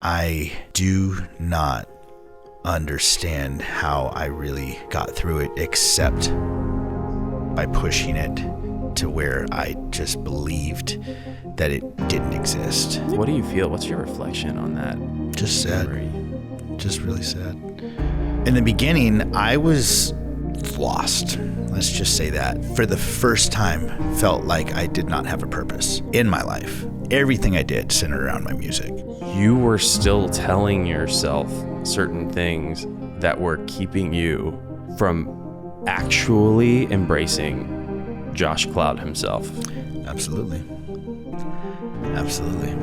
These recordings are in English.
I do not understand how I really got through it except by pushing it to where I just believed that it didn't exist. What do you feel? What's your reflection on that? Just sad. memory? Just really sad. In the beginning, I was lost. Let's just say that. For the first time, felt like I did not have a purpose in my life. Everything I did centered around my music. You were still telling yourself certain things that were keeping you from actually embracing Josh Cloud himself. Absolutely. Absolutely.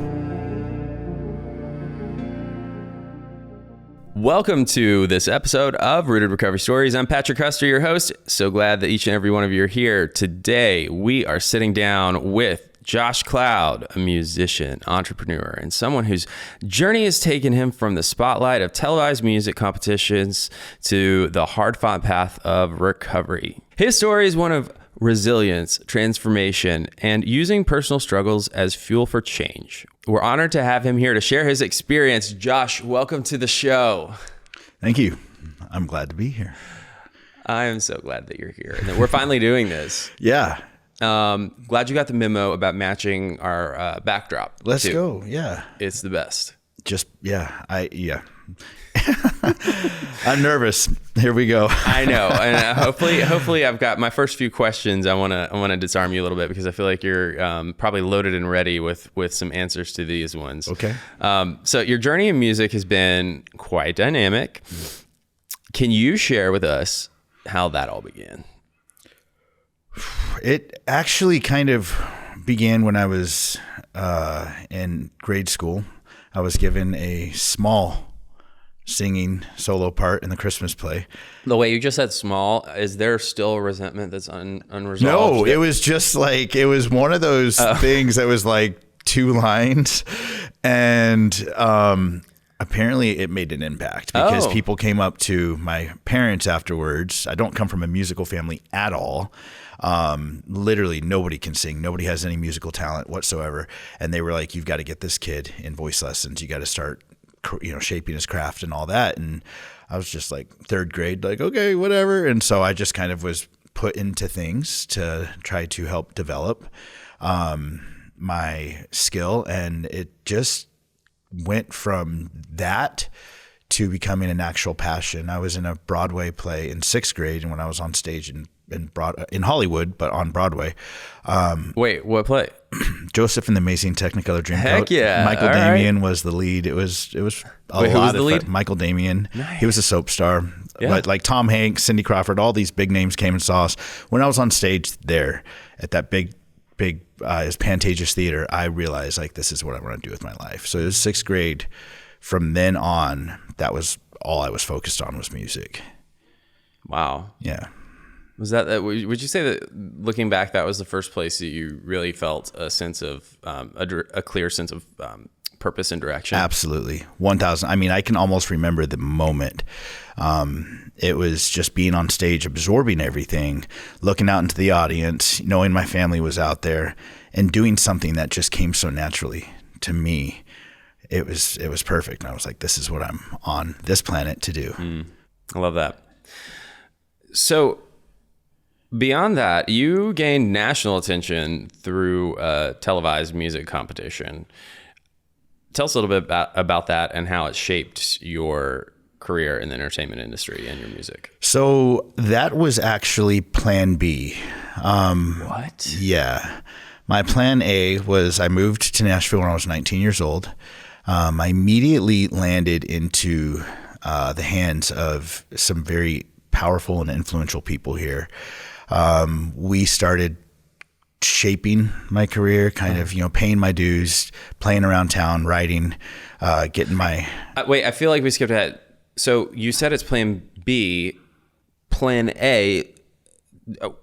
Welcome to this episode of Rooted Recovery Stories. I'm Patrick Custer, your host. So glad that each and every one of you are here. Today, we are sitting down with Josh Cloud, a musician, entrepreneur, and someone whose journey has taken him from the spotlight of televised music competitions to the hard-fought path of recovery. His story is one of resilience, transformation, and using personal struggles as fuel for change. We're honored to have him here to share his experience. Josh, welcome to the show. Thank you. I'm glad to be here. I am so glad that you're here and that we're finally doing this. Yeah. Glad you got the memo about matching our backdrop. Let's too. go. Yeah. It's the best. I'm nervous. Here we go. I know, and hopefully, I've got my first few questions. I want to disarm you a little bit because I feel like you're probably loaded and ready with some answers to these ones. Okay. So your journey in music has been quite dynamic. Can you share with us how that all began? It actually kind of began when I was in grade school. I was given a small singing solo part in the Christmas play. The way you just said small, is there still resentment that's unresolved? No, it was just like, it was one of those things that was like 2 lines. And apparently it made an impact because people came up to my parents afterwards. I don't come from a musical family at all. Literally nobody can sing. Nobody has any musical talent whatsoever. And they were like, you've got to get this kid in voice lessons. You got to start, shaping his craft and all that. And I was just like 3rd grade, like, okay, whatever. And so I just kind of was put into things to try to help develop, my skill. And it just went from that to becoming an actual passion. I was in a Broadway play in 6th grade, and when I was on stage in Hollywood, but on Broadway. Wait, what play? Joseph and the Amazing Technicolor Dreamcoat. Heck yeah! Michael Damian was the lead. It was a Wait, lot who was the of lead? fun. Michael Damian. Nice. He was a soap star. Yeah. But like Tom Hanks, Cindy Crawford, all these big names came and saw us. When I was on stage there at that big Pantages Theater, I realized like this is what I want to do with my life. So it was 6th grade. From then on, that was all I was focused on was music. Wow. Yeah. Was that would you say that looking back, that was the first place that you really felt a sense of a clear sense of purpose and direction? Absolutely. 1,000. I mean, I can almost remember the moment. It was just being on stage, absorbing everything, looking out into the audience, knowing my family was out there, and doing something that just came so naturally to me. It was perfect. And I was like, this is what I'm on this planet to do. I love that. So beyond that, you gained national attention through a televised music competition. Tell us a little bit about that and how it shaped your career in the entertainment industry and your music. So that was actually plan B. What? Yeah. My plan A was I moved to Nashville when I was 19 years old. I immediately landed into the hands of some very powerful and influential people here. We started shaping my career, kind of, paying my dues, playing around town, writing, getting my... Wait, I feel like we skipped ahead. So you said it's plan B. Plan A,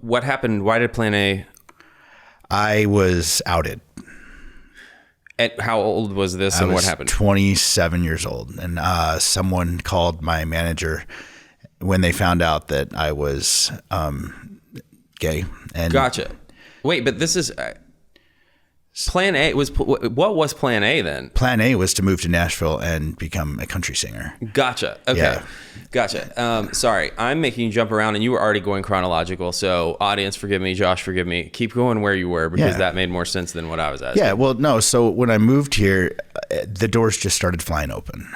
what happened? Why did plan A... I was outed. At how old was this and what happened? 27 years old. And someone called my manager when they found out that I was gay. And Gotcha. Wait, but this is... Plan A was, what was plan A then? Plan A was to move to Nashville and become a country singer. Gotcha. Okay. Yeah. Gotcha. Sorry, I'm making you jump around and you were already going chronological. So audience, forgive me. Josh, forgive me. Keep going where you were because that made more sense than what I was asking. Yeah. Well, no. So when I moved here, the doors just started flying open.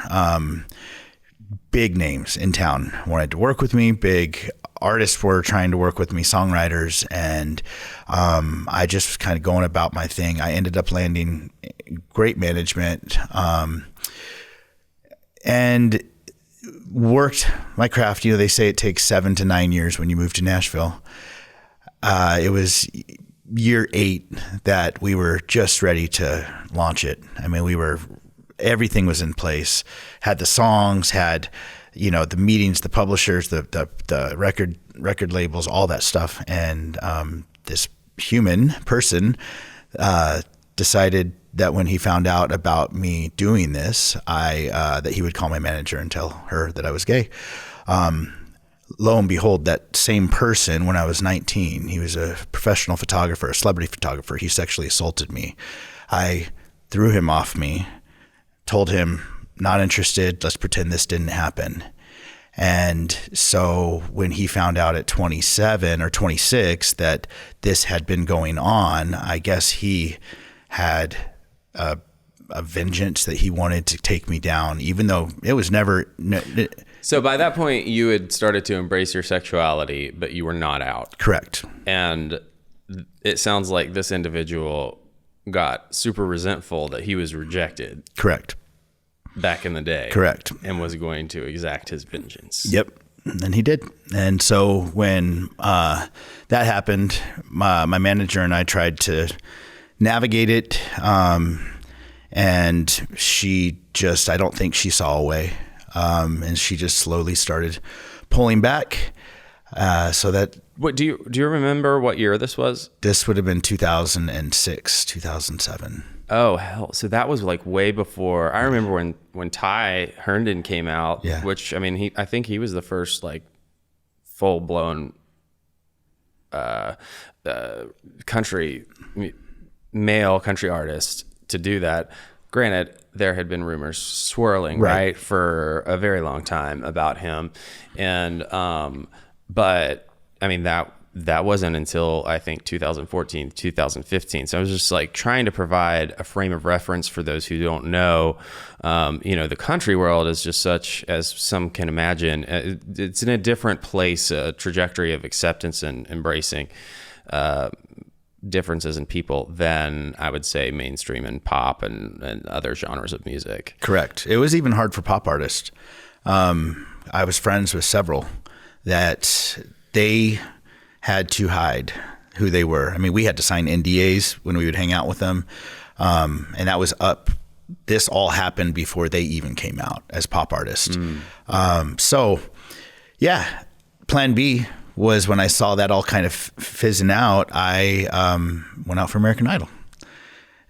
Big names in town wanted to work with me. Big artists were trying to work with me, songwriters, and I just was kind of going about my thing. I ended up landing great management and worked my craft. You know, they say it takes 7 to 9 years when you move to Nashville. It was year 8 that we were just ready to launch it. I mean, everything was in place, had the songs, had, you know, the meetings, the publishers, the record labels, all that stuff. And this human person decided that when he found out about me doing this, that he would call my manager and tell her that I was gay. Lo and behold, that same person, when I was 19, he was a professional photographer, a celebrity photographer. He sexually assaulted me. I threw him off me, told him, not interested, let's pretend this didn't happen. And so when he found out at 27 or 26 that this had been going on, I guess he had a vengeance that he wanted to take me down, even though it was never... So by that point, you had started to embrace your sexuality, but you were not out. Correct. And it sounds like this individual got super resentful that he was rejected. Correct. Back in the day. Correct. And was going to exact his vengeance. Yep. And he did. And so when that happened, my manager and I tried to navigate it. And she just, I don't think she saw a way. And she just slowly started pulling back. So that... What do you remember what year this was? This would have been 2006, 2007. Oh, hell. So that was like way before. I remember when Ty Herndon came out, which, I mean, I think he was the first like full blown male country artist to do that. Granted, there had been rumors swirling, right, for a very long time about him. And, but I mean, that wasn't until I think 2014, 2015. So I was just like trying to provide a frame of reference for those who don't know. You know, the country world is just such, as some can imagine, it's in a different place, a trajectory of acceptance and embracing differences in people than I would say mainstream and pop and other genres of music. Correct. It was even hard for pop artists. I was friends with several that they had to hide who they were. I mean, we had to sign NDAs when we would hang out with them. And that was this all happened before they even came out as pop artists. So yeah, plan B was when I saw that all kind of fizzing out, I went out for American Idol.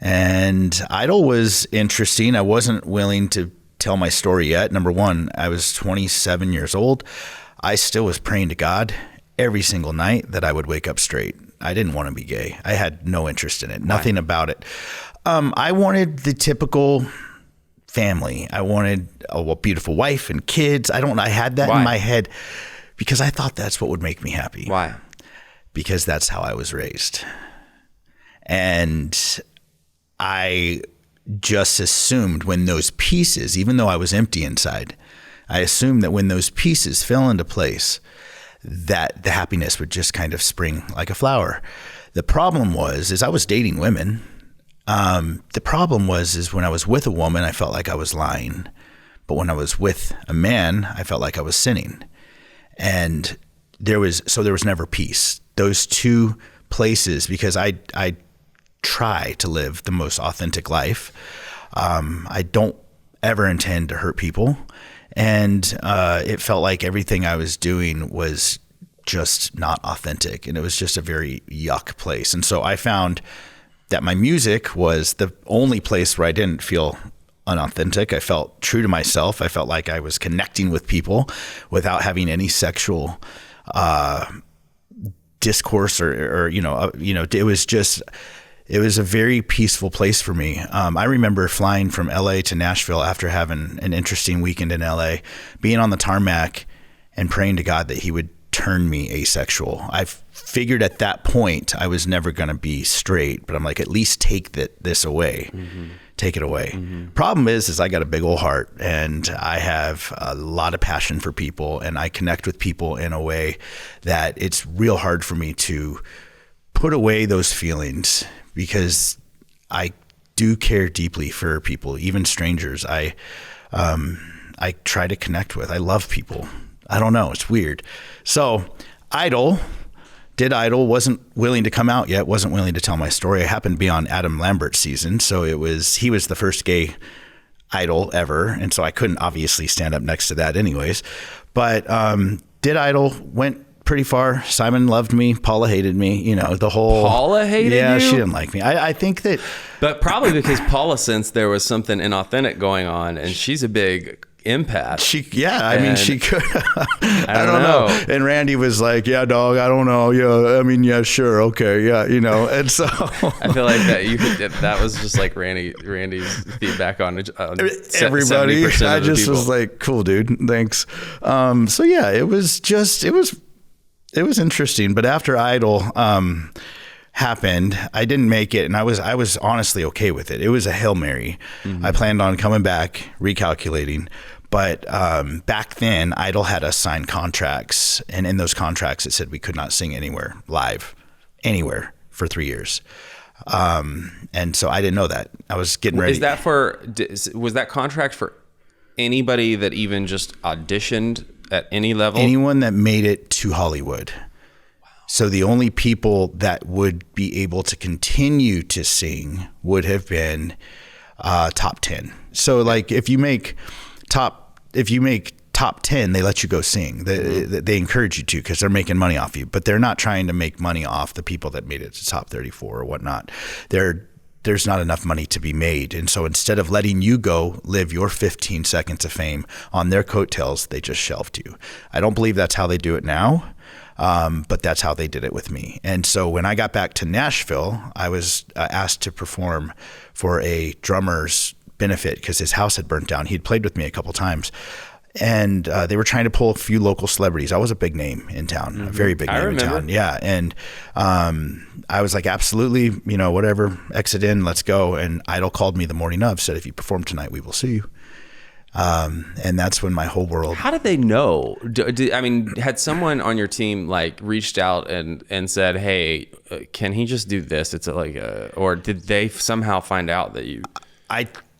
And Idol was interesting. I wasn't willing to tell my story yet. Number one, I was 27 years old. I still was praying to God every single night that I would wake up straight. I didn't want to be gay. I had no interest in it, nothing about it. I wanted the typical family. I wanted a beautiful wife and kids. I had that in my head because I thought that's what would make me happy. Why? Because that's how I was raised. And I just assumed when those pieces, even though I was empty inside, I assumed that when those pieces fell into place, that the happiness would just kind of spring like a flower. The problem is I was dating women. The problem is when I was with a woman, I felt like I was lying. But when I was with a man, I felt like I was sinning. And there was never peace. Those two places, because I try to live the most authentic life. I don't ever intend to hurt people. And it felt like everything I was doing was just not authentic. And it was just a very yuck place. And so I found that my music was the only place where I didn't feel unauthentic. I felt true to myself. I felt like I was connecting with people without having any sexual discourse or it was just, it was a very peaceful place for me. I remember flying from LA to Nashville after having an interesting weekend in LA, being on the tarmac and praying to God that he would turn me asexual. I figured at that point I was never going to be straight, but I'm like, at least take this away. Take it away. Problem is I got a big old heart, and I have a lot of passion for people, and I connect with people in a way that it's real hard for me to put away those feelings, because I do care deeply for people, even strangers. I try to connect with. I love people. I don't know. It's weird. So did Idol, wasn't willing to come out yet, wasn't willing to tell my story. I happened to be on Adam Lambert's season, so he was the first gay Idol ever, and so I couldn't obviously stand up next to that anyways. But did Idol, went pretty far. Simon loved me. Paula hated me. The whole... Paula hated you? Yeah, she didn't like me. I think that... But probably because Paula sensed there was something inauthentic going on, and she's a big empath. She could. I don't know. And Randy was like, yeah, dog, I don't know. Yeah, I mean, yeah, sure. Okay. Yeah. And so I feel like that was just like Randy's feedback on everybody. I just people. was like, cool, dude. Thanks. So yeah, it was interesting. But after Idol, happened, I didn't make it, and I was honestly okay with it. It was a Hail Mary. I planned on coming back, recalculating, but back then Idol had us sign contracts, and in those contracts it said we could not sing anywhere for 3 years. And so I didn't know that. I was getting ready. Was that contract for anybody that even just auditioned at any level? Anyone that made it to Hollywood. So the only people that would be able to continue to sing would have been top 10. So like if you make top 10, they let you go sing. They encourage you to, because they're making money off you, but they're not trying to make money off the people that made it to top 34 or whatnot. There's not enough money to be made. And so instead of letting you go live your 15 seconds of fame on their coattails, they just shelved you. I don't believe that's how they do it now. But that's how they did it with me. And so when I got back to Nashville, I was asked to perform for a drummer's benefit because his house had burnt down. He'd played with me a couple times, and they were trying to pull a few local celebrities. I was a big name in town, a very big name in town. Yeah. And I was like, absolutely, whatever, exit in, let's go. And Idol called me the morning of, said, if you perform tonight, we will see you. And that's when my whole world... How did they know? Had someone on your team like reached out and said, hey, can he just do this? It's or did they somehow find out that you...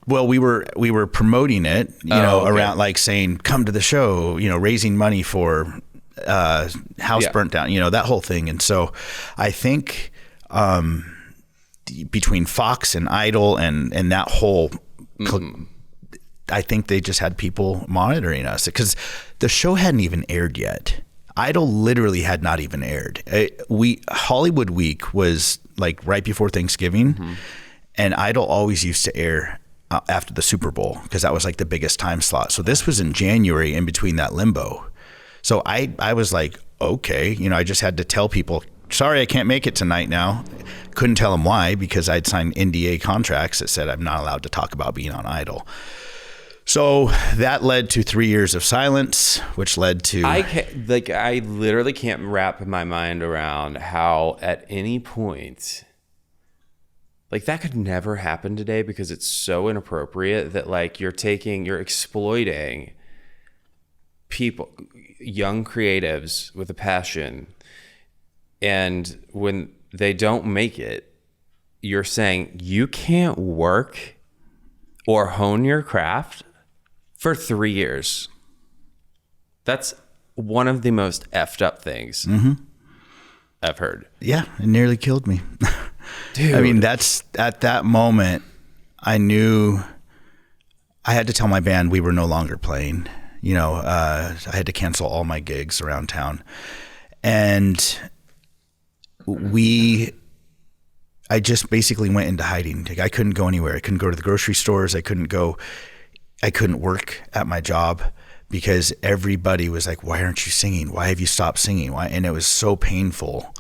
Well, we were promoting it, around like saying, come to the show, raising money for house burnt down, that whole thing. And so I think between Fox and Idol and that whole... I think they just had people monitoring us because the show hadn't even aired yet. Idol literally had not even aired. Hollywood Week was like right before Thanksgiving, and Idol always used to air after the Super Bowl because that was like the biggest time slot. So this was in January, in between that limbo. So I was like, okay, I just had to tell people, sorry, I can't make it tonight now. Couldn't tell them why, because I'd signed NDA contracts that said I'm not allowed to talk about being on Idol. So that led to 3 years of silence, which led to... I literally can't wrap my mind around how at any point... Like that could never happen today because it's so inappropriate that like you're exploiting people, young creatives with a passion. And when they don't make it, you're saying you can't work or hone your craft for 3 years. That's one of the most effed up things I've heard. Yeah, it nearly killed me. Dude. I mean, that's at that moment, I knew I had to tell my band we were no longer playing. I had to cancel all my gigs around town. And I just basically went into hiding. Like, I couldn't go anywhere. I couldn't go to the grocery stores. I couldn't work at my job because everybody was like, why aren't you singing? Why have you stopped singing? Why? And it was so painful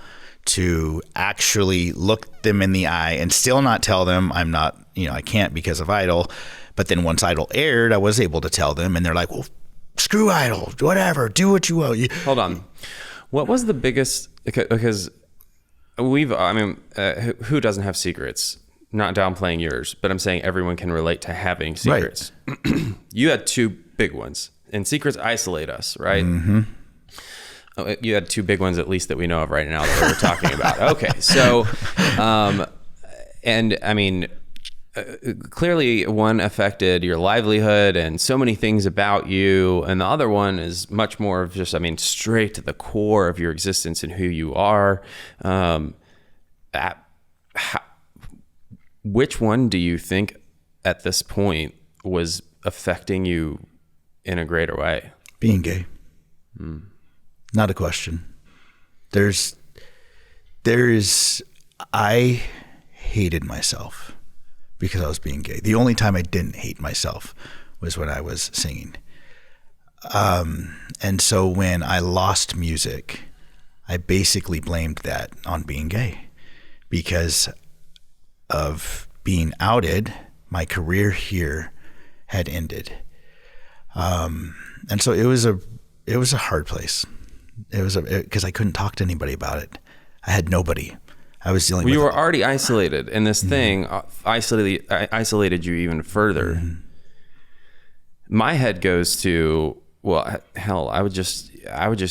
to actually look them in the eye and still not tell them I'm not, I can't because of Idol. But then once Idol aired, I was able to tell them, and they're like, well, screw Idol, whatever, do what you will. Hold on. What was the biggest, because who doesn't have secrets? Not downplaying yours, but I'm saying everyone can relate to having secrets. Right. You had two big ones, and secrets isolate us, right? Mm-hmm. You had two big ones, at least, that we know of right now that we're talking about. Okay. So, and I mean, clearly one affected your livelihood and so many things about you. And the other one is much more of just, straight to the core of your existence and who you are. Which one do you think at this point was affecting you in a greater way? Being gay. Not a question. I hated myself because I was being gay. The only time I didn't hate myself was when I was singing. And so when I lost music, I basically blamed that on being gay because of being outed. My career here had ended. And so it was a hard place. Because I couldn't talk to anybody about it. I had nobody. I was dealing with. You were already isolated, and this thing isolated you even further. Mm-hmm. My head goes to, well, hell, I would just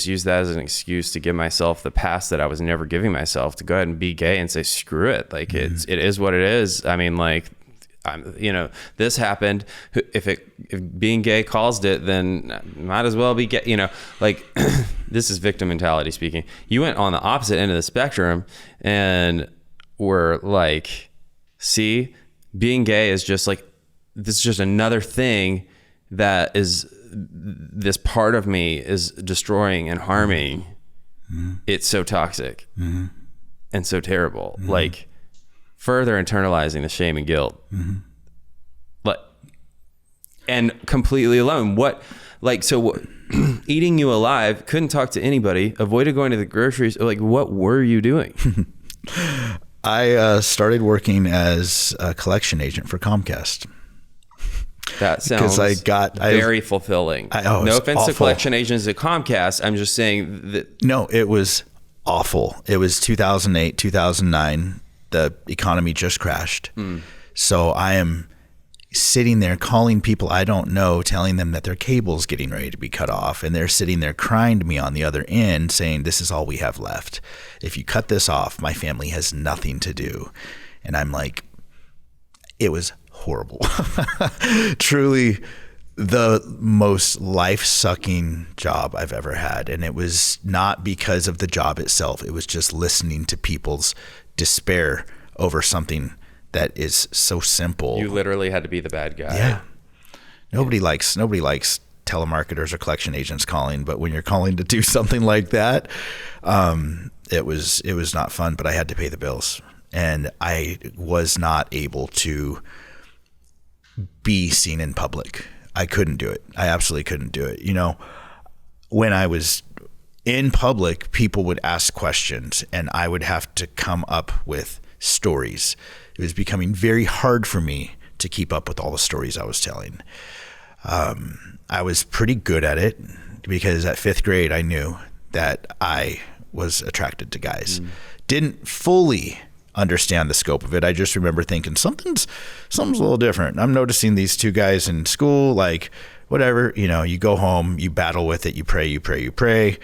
use that as an excuse to give myself the pass that I was never giving myself, to go ahead and be gay and say screw it. Like it is what it is. This happened. If being gay caused it, then might as well be gay. This is victim mentality speaking. You went on the opposite end of the spectrum and were like, see, being gay is just like, this is just another thing that is, this part of me is destroying and harming. Mm-hmm. It's so toxic and so terrible. Mm-hmm. Like, further internalizing the shame and guilt. Mm-hmm. And completely alone. Eating you alive, couldn't talk to anybody, avoided going to the groceries. Like, what were you doing? I started working as a collection agent for Comcast. That sounds very fulfilling. No offense to collection agents at Comcast. I'm just saying that. No, it was awful. It was 2008, 2009. The economy just crashed. So I am sitting there calling people I don't know, telling them that their cable's getting ready to be cut off. And they're sitting there crying to me on the other end saying, this is all we have left. If you cut this off, my family has nothing to do. And I'm like, it was horrible. Truly the most life-sucking job I've ever had. And it was not because of the job itself. It was just listening to people's despair over something that is so simple. You literally had to be the bad guy. Yeah. Nobody likes telemarketers or collection agents calling, but when you're calling to do something like that, it was not fun, but I had to pay the bills, and I was not able to be seen in public. I couldn't do it. I absolutely couldn't do it. When I was in public, people would ask questions and I would have to come up with stories. It was becoming very hard for me to keep up with all the stories I was telling. I was pretty good at it because at 5th grade, I knew that I was attracted to guys. Didn't fully understand the scope of it. I just remember thinking something's a little different. I'm noticing these two guys in school, like whatever, you go home, you battle with it, you pray.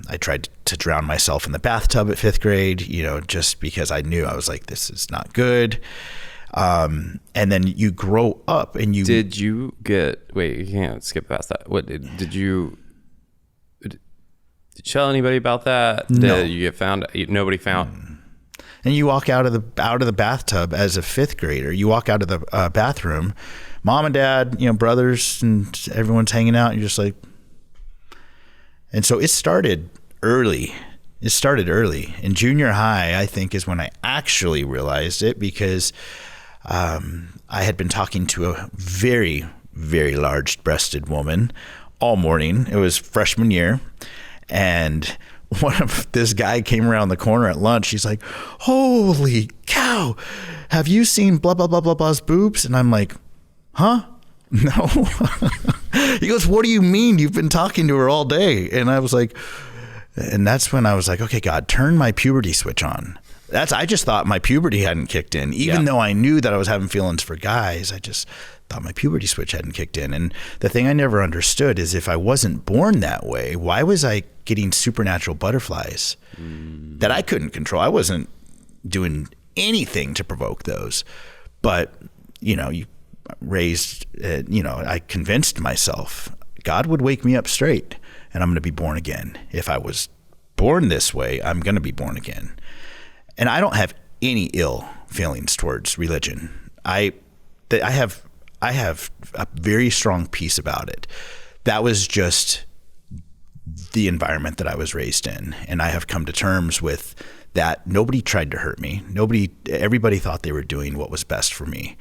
I tried to drown myself in the bathtub at 5th grade, just because I knew, I was like, this is not good. And then you grow up and you... Did you can't skip past that. What did you tell anybody about that? No. Did you get found? Nobody found? And you walk out of the bathtub as a 5th grader. You walk out of the bathroom, mom and dad, brothers, and everyone's hanging out. And you're just like... And so it started early. In junior high, I think, is when I actually realized it, because I had been talking to a very, very large-breasted woman all morning. It was freshman year. And this guy came around the corner at lunch. He's like, holy cow, have you seen blah, blah, blah, blah, blah's boobs? And I'm like, huh? No. He goes, what do you mean? You've been talking to her all day. And I was like, and that's when I was like, okay, God, turn my puberty switch on. I just thought my puberty hadn't kicked in. Even though I knew that I was having feelings for guys, I just thought my puberty switch hadn't kicked in. And the thing I never understood is if I wasn't born that way, why was I getting supernatural butterflies that I couldn't control? I wasn't doing anything to provoke those. But, I convinced myself God would wake me up straight and I'm going to be born again. If I was born this way, I'm going to be born again. And I don't have any ill feelings towards religion. I have a very strong peace about it. That was just the environment that I was raised in. And I have come to terms with that. Nobody tried to hurt me. Everybody thought they were doing what was best for me.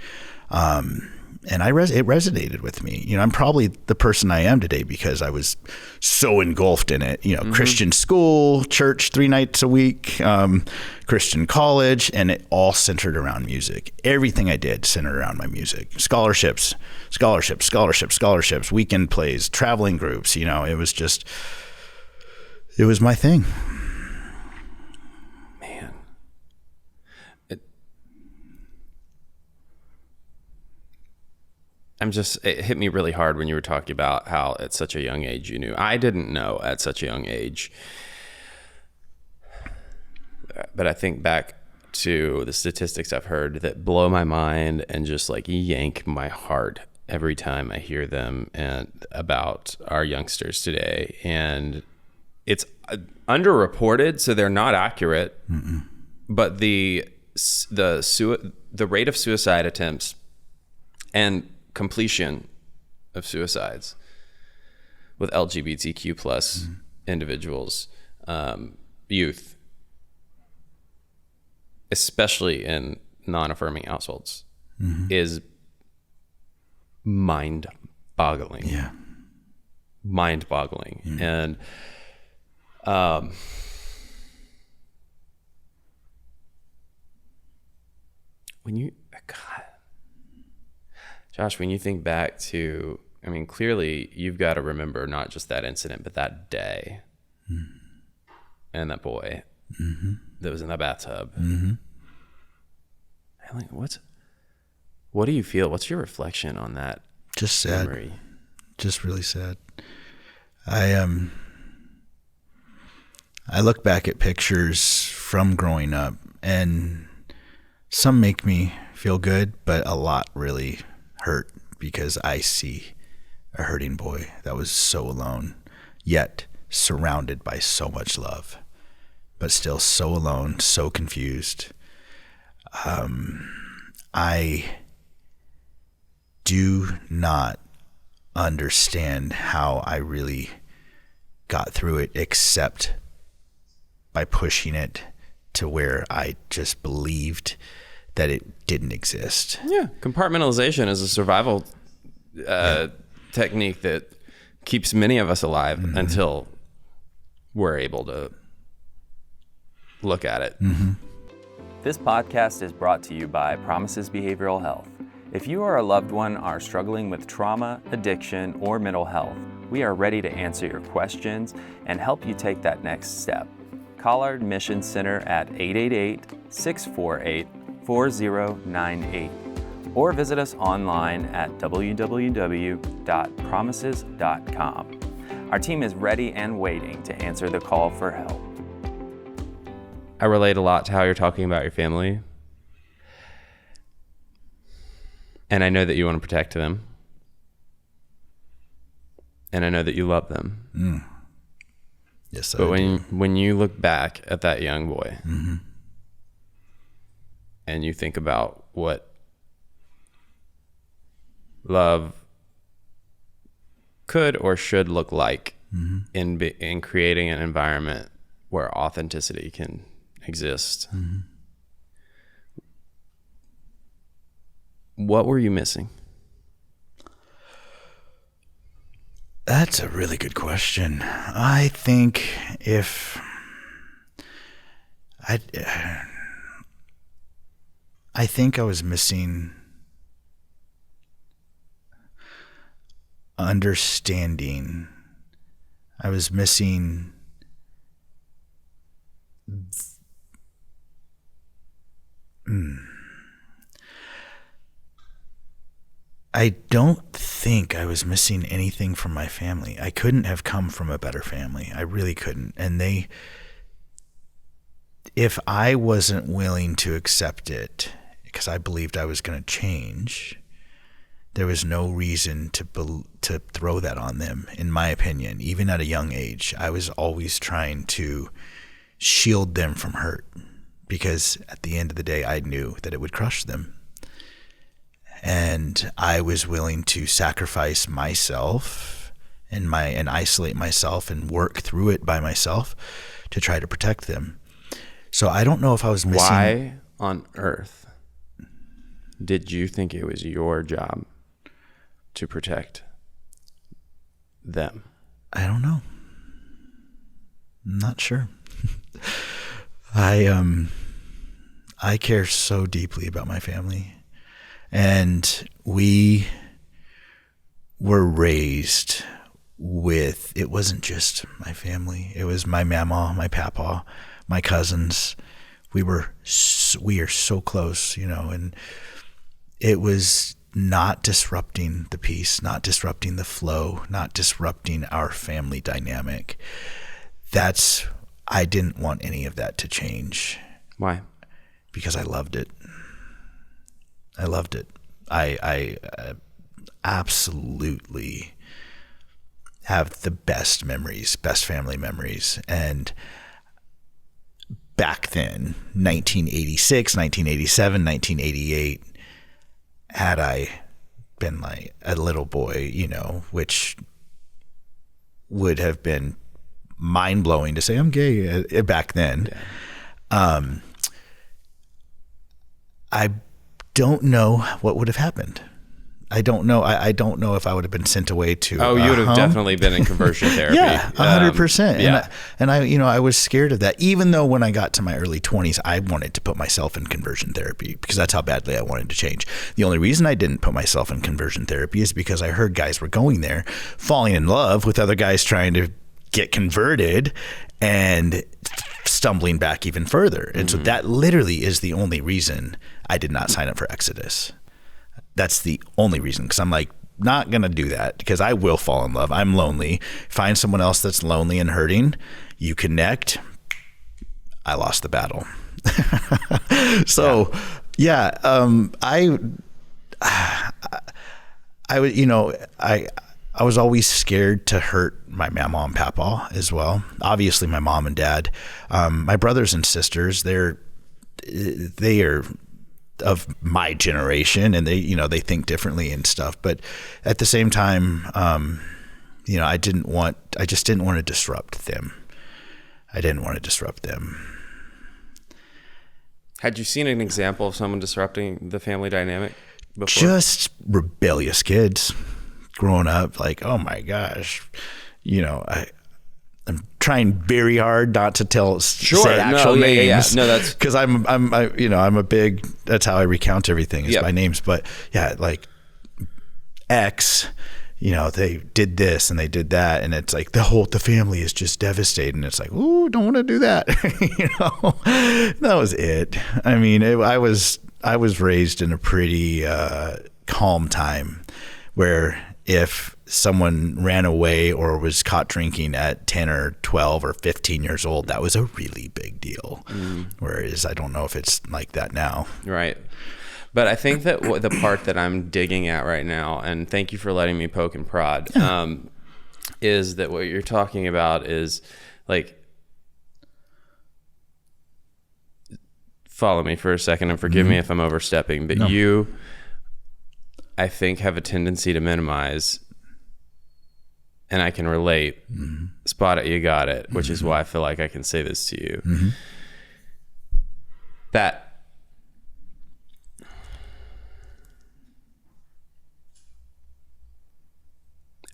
And it resonated with me. I'm probably the person I am today because I was so engulfed in it. Christian school, church 3 nights a week, Christian college, and it all centered around music. Everything I did centered around my music. Scholarships, weekend plays, traveling groups. It was my thing. Man. It hit me really hard when you were talking about how at such a young age you knew. I didn't know at such a young age. But I think back to the statistics I've heard that blow my mind and just like yank my heart every time I hear them and about our youngsters today. And it's underreported, so they're not accurate. Mm-mm. But the rate of suicide attempts and completion of suicides with LGBTQ plus individuals, youth, especially in non-affirming households, is mind-boggling. Yeah. Mind-boggling. And Josh, when you think back to, clearly you've got to remember not just that incident, but that day and that boy that was in the bathtub. And like, what do you feel? What's your reflection on that? Just sad. Memory? Just really sad. I look back at pictures from growing up and some make me feel good, but a lot really hurt because I see a hurting boy that was so alone, yet surrounded by so much love, but still so alone, so confused. I do not understand how I really got through it except by pushing it to where I just believed that it didn't exist. Yeah. Compartmentalization is a survival technique that keeps many of us alive until we're able to look at it. This podcast is brought to you by Promises Behavioral Health. If you or a loved one are struggling with trauma, addiction, or mental health, we are ready to answer your questions and help you take that next step. Call our admissions center at 888-648-4098 or visit us online at www.promises.com. Our team is ready and waiting to answer the call for help. I relate a lot to how you're talking about your family. And I know that you want to protect them. And I know that you love them. Yes, but I do. When you look back at that young boy and you think about what love could or should look like in creating an environment where authenticity can exist, what were you missing? That's a really good question. I think if I think I was missing understanding. I was missing I don't think I was missing anything from my family. I couldn't have come from a better family. I really couldn't. And if I wasn't willing to accept it because I believed I was going to change, there was no reason to throw that on them, in my opinion. Even at a young age, I was always trying to shield them from hurt because at the end of the day, I knew that it would crush them. And I was willing to sacrifice myself and isolate myself and work through it by myself to try to protect them. So I don't know if I was missing. Why on earth did you think it was your job to protect them? I don't know. I'm not sure. I care so deeply about my family. And we were raised with, it wasn't just my family. It was my mama, my papa, my cousins. We are so close, and it was not disrupting the peace, not disrupting the flow, not disrupting our family dynamic. I didn't want any of that to change. Why? Because I loved it. I loved it. I absolutely have the best family memories. And back then, 1986, 1987, 1988, had I been like a little boy, which would have been mind-blowing to say I'm gay back then. Yeah. I don't know what would have happened. I don't know. I don't know if I would have been sent away to. Oh, you would have definitely been in conversion therapy. Yeah, 100%. Yeah. And I was scared of that. Even though when I got to my early 20s, I wanted to put myself in conversion therapy because that's how badly I wanted to change. The only reason I didn't put myself in conversion therapy is because I heard guys were going there, falling in love with other guys trying to get converted, and stumbling back even further. And so that literally is the only reason I did not sign up for Exodus. That's the only reason, because I'm like, not going to do that because I will fall in love. I'm lonely. Find someone else that's lonely and hurting. You connect. I lost the battle. So yeah, I was always scared to hurt my mama and papa as well. Obviously my mom and dad, my brothers and sisters, they are of my generation, and they think differently and stuff. But at the same time, I just didn't want to disrupt them. I didn't want to disrupt them. Had you seen an example of someone disrupting the family dynamic before? Just rebellious kids growing up, like, oh my gosh, I'm trying very hard not to say actual names. No, that's because I'm a big. That's how I recount everything is by names. But yeah, like X, they did this and they did that, and it's like the family is just devastated. And it's like, ooh, don't want to do that. That was it. I mean, I was raised in a pretty calm time where if someone ran away or was caught drinking at 10 or 12 or 15 years old, that was a really big deal. Whereas I don't know if it's like that now. Right. But I think that the part that I'm digging at right now, and thank you for letting me poke and prod, is that what you're talking about is like, follow me for a second and forgive me if I'm overstepping, but you, I think, have a tendency to minimize, and I can relate. Spot it, you got it, which is why I feel like I can say this to you. That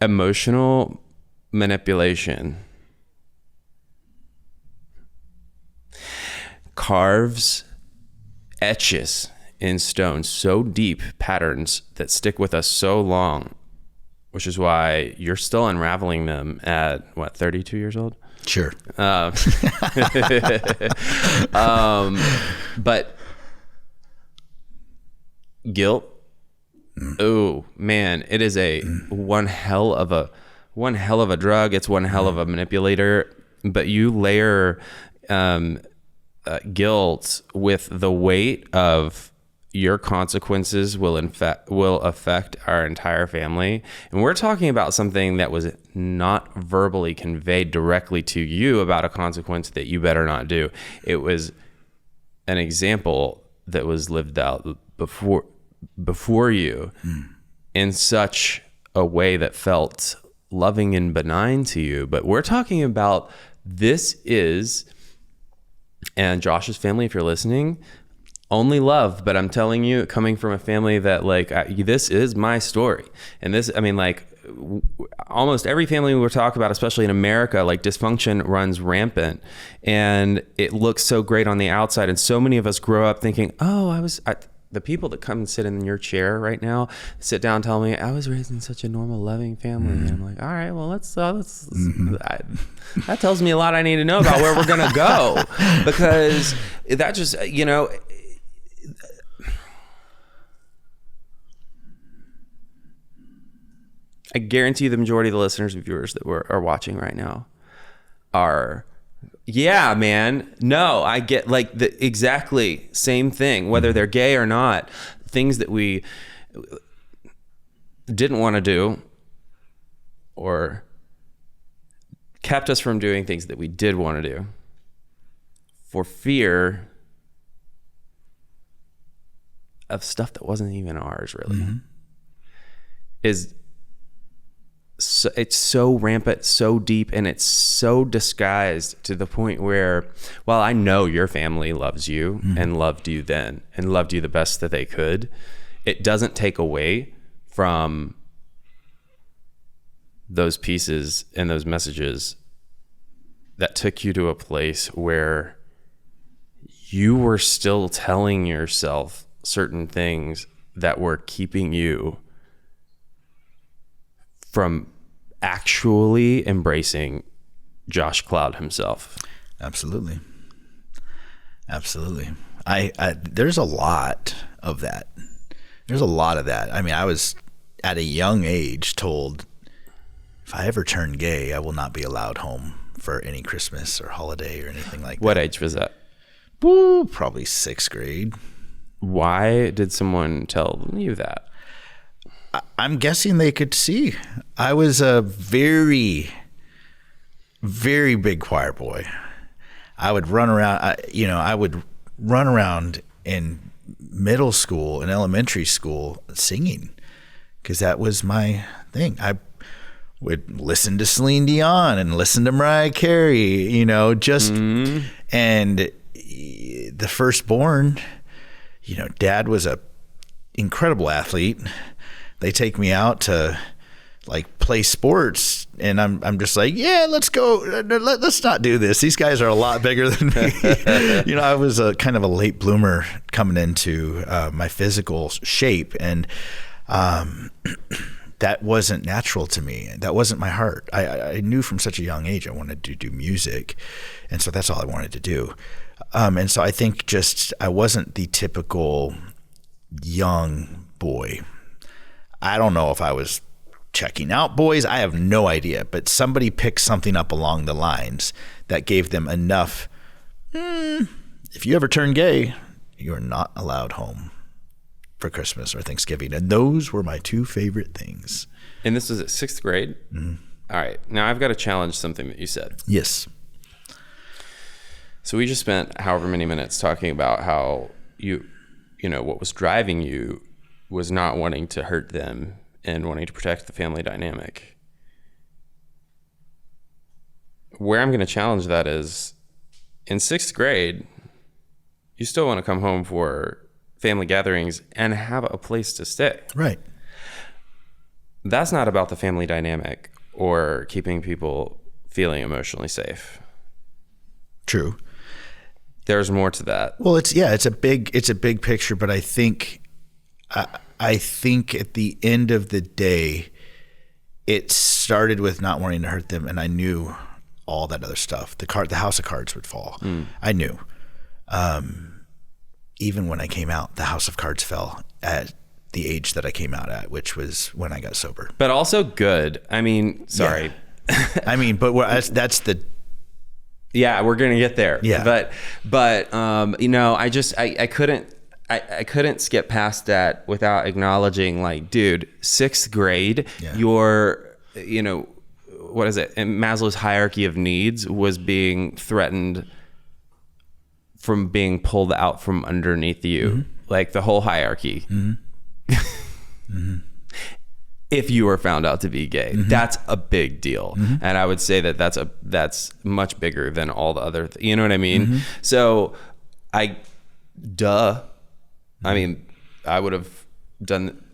emotional manipulation etches in stone so deep patterns that stick with us so long, which is why you're still unraveling them at what, 32 years old? Sure. But guilt, oh man, it is a one hell of a drug. It's one hell of a manipulator. But you layer guilt with the weight of your consequences will affect our entire family. And we're talking about something that was not verbally conveyed directly to you about a consequence that you better not do. It was an example that was lived out before you in such a way that felt loving and benign to you. But we're talking about and Josh's family, if you're listening, only love, but I'm telling you, coming from a family that this is my story. And this, I mean, almost every family we talk about, especially in America, dysfunction runs rampant and it looks so great on the outside. And so many of us grow up thinking, the people that come and sit in your chair right now, sit down, tell me I was raised in such a normal, loving family. And I'm like, all right, well, let's that tells me a lot I need to know about where we're going to go, because that just, I guarantee the majority of the listeners and viewers that are watching right now are, yeah, man. No, I get the exactly same thing, whether they're gay or not, things that we didn't want to do or kept us from doing things that we did want to do for fear of stuff that wasn't even ours, really. It's so rampant, so deep, and it's so disguised to the point where, while I know your family loves you and loved you then and loved you the best that they could, it doesn't take away from those pieces and those messages that took you to a place where you were still telling yourself certain things that were keeping you from actually embracing Josh Cloud himself. Absolutely. I there's a lot of that. I mean, I was at a young age told, if I ever turn gay, I will not be allowed home for any Christmas or holiday or anything like that. What age was that? Probably 6th grade. Why did someone tell you that? I'm guessing they could see. I was a very, very big choir boy. I would run around. I would run around in middle school and elementary school singing, because that was my thing. I would listen to Celine Dion and listen to Mariah Carey. And the firstborn. Dad was a incredible athlete. They take me out to play sports, and I'm just like, yeah, let's go. Let's not do this. These guys are a lot bigger than me. I was a kind of a late bloomer coming into my physical shape, and that wasn't natural to me. That wasn't my heart. I knew from such a young age I wanted to do music, and so that's all I wanted to do. And so I think I wasn't the typical young boy. I don't know if I was checking out boys. I have no idea. But somebody picked something up along the lines that gave them enough. If you ever turn gay, you're not allowed home for Christmas or Thanksgiving. And those were my two favorite things. And this was at 6th grade? Mm-hmm. All right. Now I've got to challenge something that you said. Yes. So we just spent however many minutes talking about how what was driving you was not wanting to hurt them and wanting to protect the family dynamic. Where I'm going to challenge that is, in 6th grade, you still want to come home for family gatherings and have a place to stay. Right. That's not about the family dynamic or keeping people feeling emotionally safe. True. There's more to that. Well, it's a big picture, but I think at the end of the day, it started with not wanting to hurt them, and I knew all that other stuff. The house of cards would fall. I knew. Even when I came out, the house of cards fell at the age that I came out at, which was when I got sober. But also good. I mean, sorry. Yeah. I mean, but that's the... Yeah, we're going to get there. Yeah. But you know, I couldn't skip past that without acknowledging, like, dude, 6th grade, you know, what is it? And Maslow's hierarchy of needs was being threatened from being pulled out from underneath you, like the whole hierarchy. If you were found out to be gay, that's a big deal. And I would say that that's much bigger than all the other, you know what I mean? So I mean, I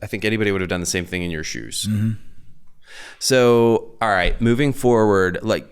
think anybody would have done the same thing in your shoes. So, all right, moving forward, like,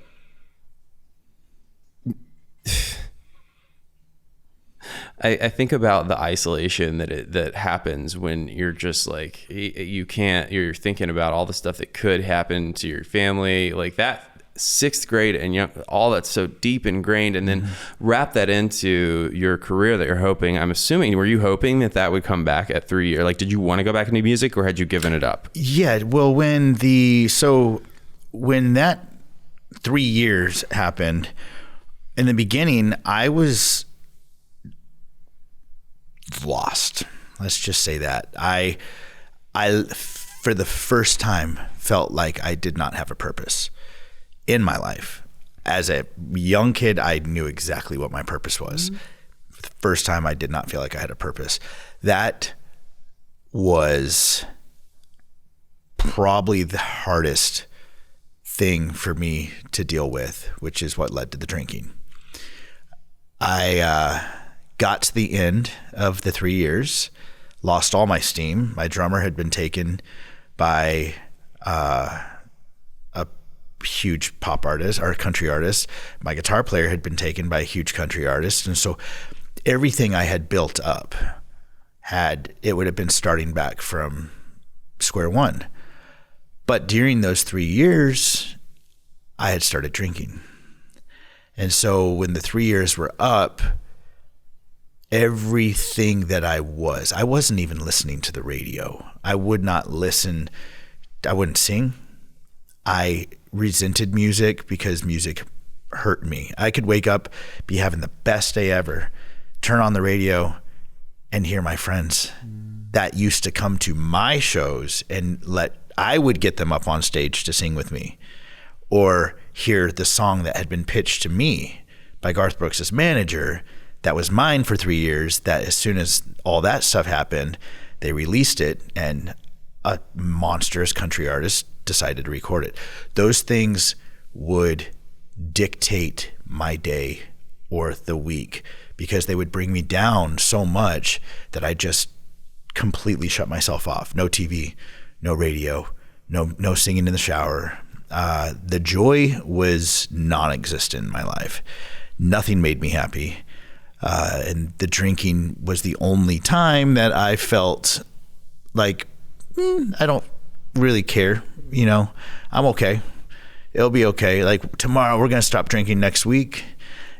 I think about the isolation that happens when you're just like, you're thinking about all the stuff that could happen to your family, like that 6th grade and all that's so deep ingrained, and then wrap that into your career that you're hoping, I'm assuming, were you hoping that would come back at 3 years? Like, did you want to go back into music, or had you given it up? Yeah. Well, when that 3 years happened, in the beginning, I was lost. Let's just say that. I for the first time felt like I did not have a purpose in my life. As a young kid, I knew exactly what my purpose was. For the first time, I did not feel like I had a purpose. That was probably the hardest thing for me to deal with, which is what led to the drinking. I got to the end of the 3 years, lost all my steam. My drummer had been taken by a huge pop artist or country artist. My guitar player had been taken by a huge country artist. And so everything I had built up it would have been starting back from square one. But during those 3 years, I had started drinking. And so when the 3 years were up, everything that I wasn't even listening to the radio. I would not listen. I wouldn't sing. I resented music because music hurt me. I could wake up, be having the best day ever, turn on the radio and hear my friends that used to come to my shows and I would get them up on stage to sing with me, or hear the song that had been pitched to me by Garth Brooks' manager that was mine for 3 years, that as soon as all that stuff happened, they released it and a monstrous country artist decided to record it. Those things would dictate my day or the week, because they would bring me down so much that I just completely shut myself off. No TV, no radio, no singing in the shower. The joy was non-existent in my life. Nothing made me happy. And the drinking was the only time that I felt like, I don't really care. You know, I'm okay. It'll be okay. Like, tomorrow we're going to stop drinking next week,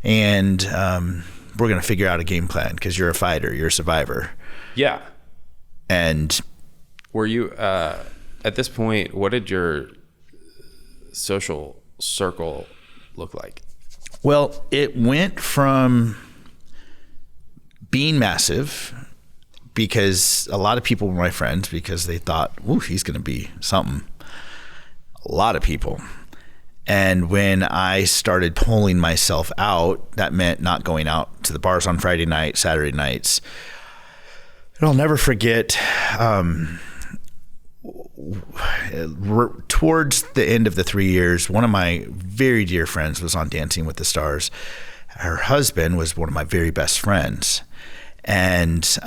and we're going to figure out a game plan, because you're a fighter, you're a survivor. Yeah. And were you, at this point, what did your social circle look like? Well, it went from being massive, because a lot of people were my friends because they thought, ooh, he's going to be something. A lot of people. And when I started pulling myself out, that meant not going out to the bars on Friday night, Saturday nights. And I'll never forget, towards the end of the 3 years, one of my very dear friends was on Dancing with the Stars. Her husband was one of my very best friends. And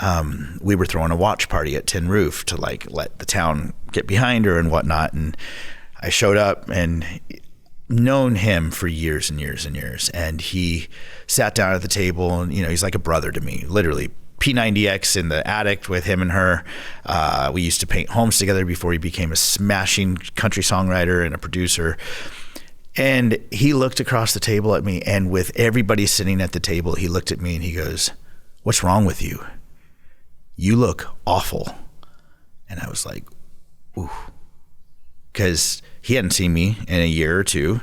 we were throwing a watch party at Tin Roof to let the town get behind her and whatnot. And I showed up, and known him for years and years and years. And he sat down at the table and, he's like a brother to me, literally. P90X in the attic with him and her. We used to paint homes together before he became a smashing country songwriter and a producer. And he looked across the table at me, and with everybody sitting at the table, he looked at me and he goes, "What's wrong with you? You look awful." And I was like, ooh, because he hadn't seen me in a year or two.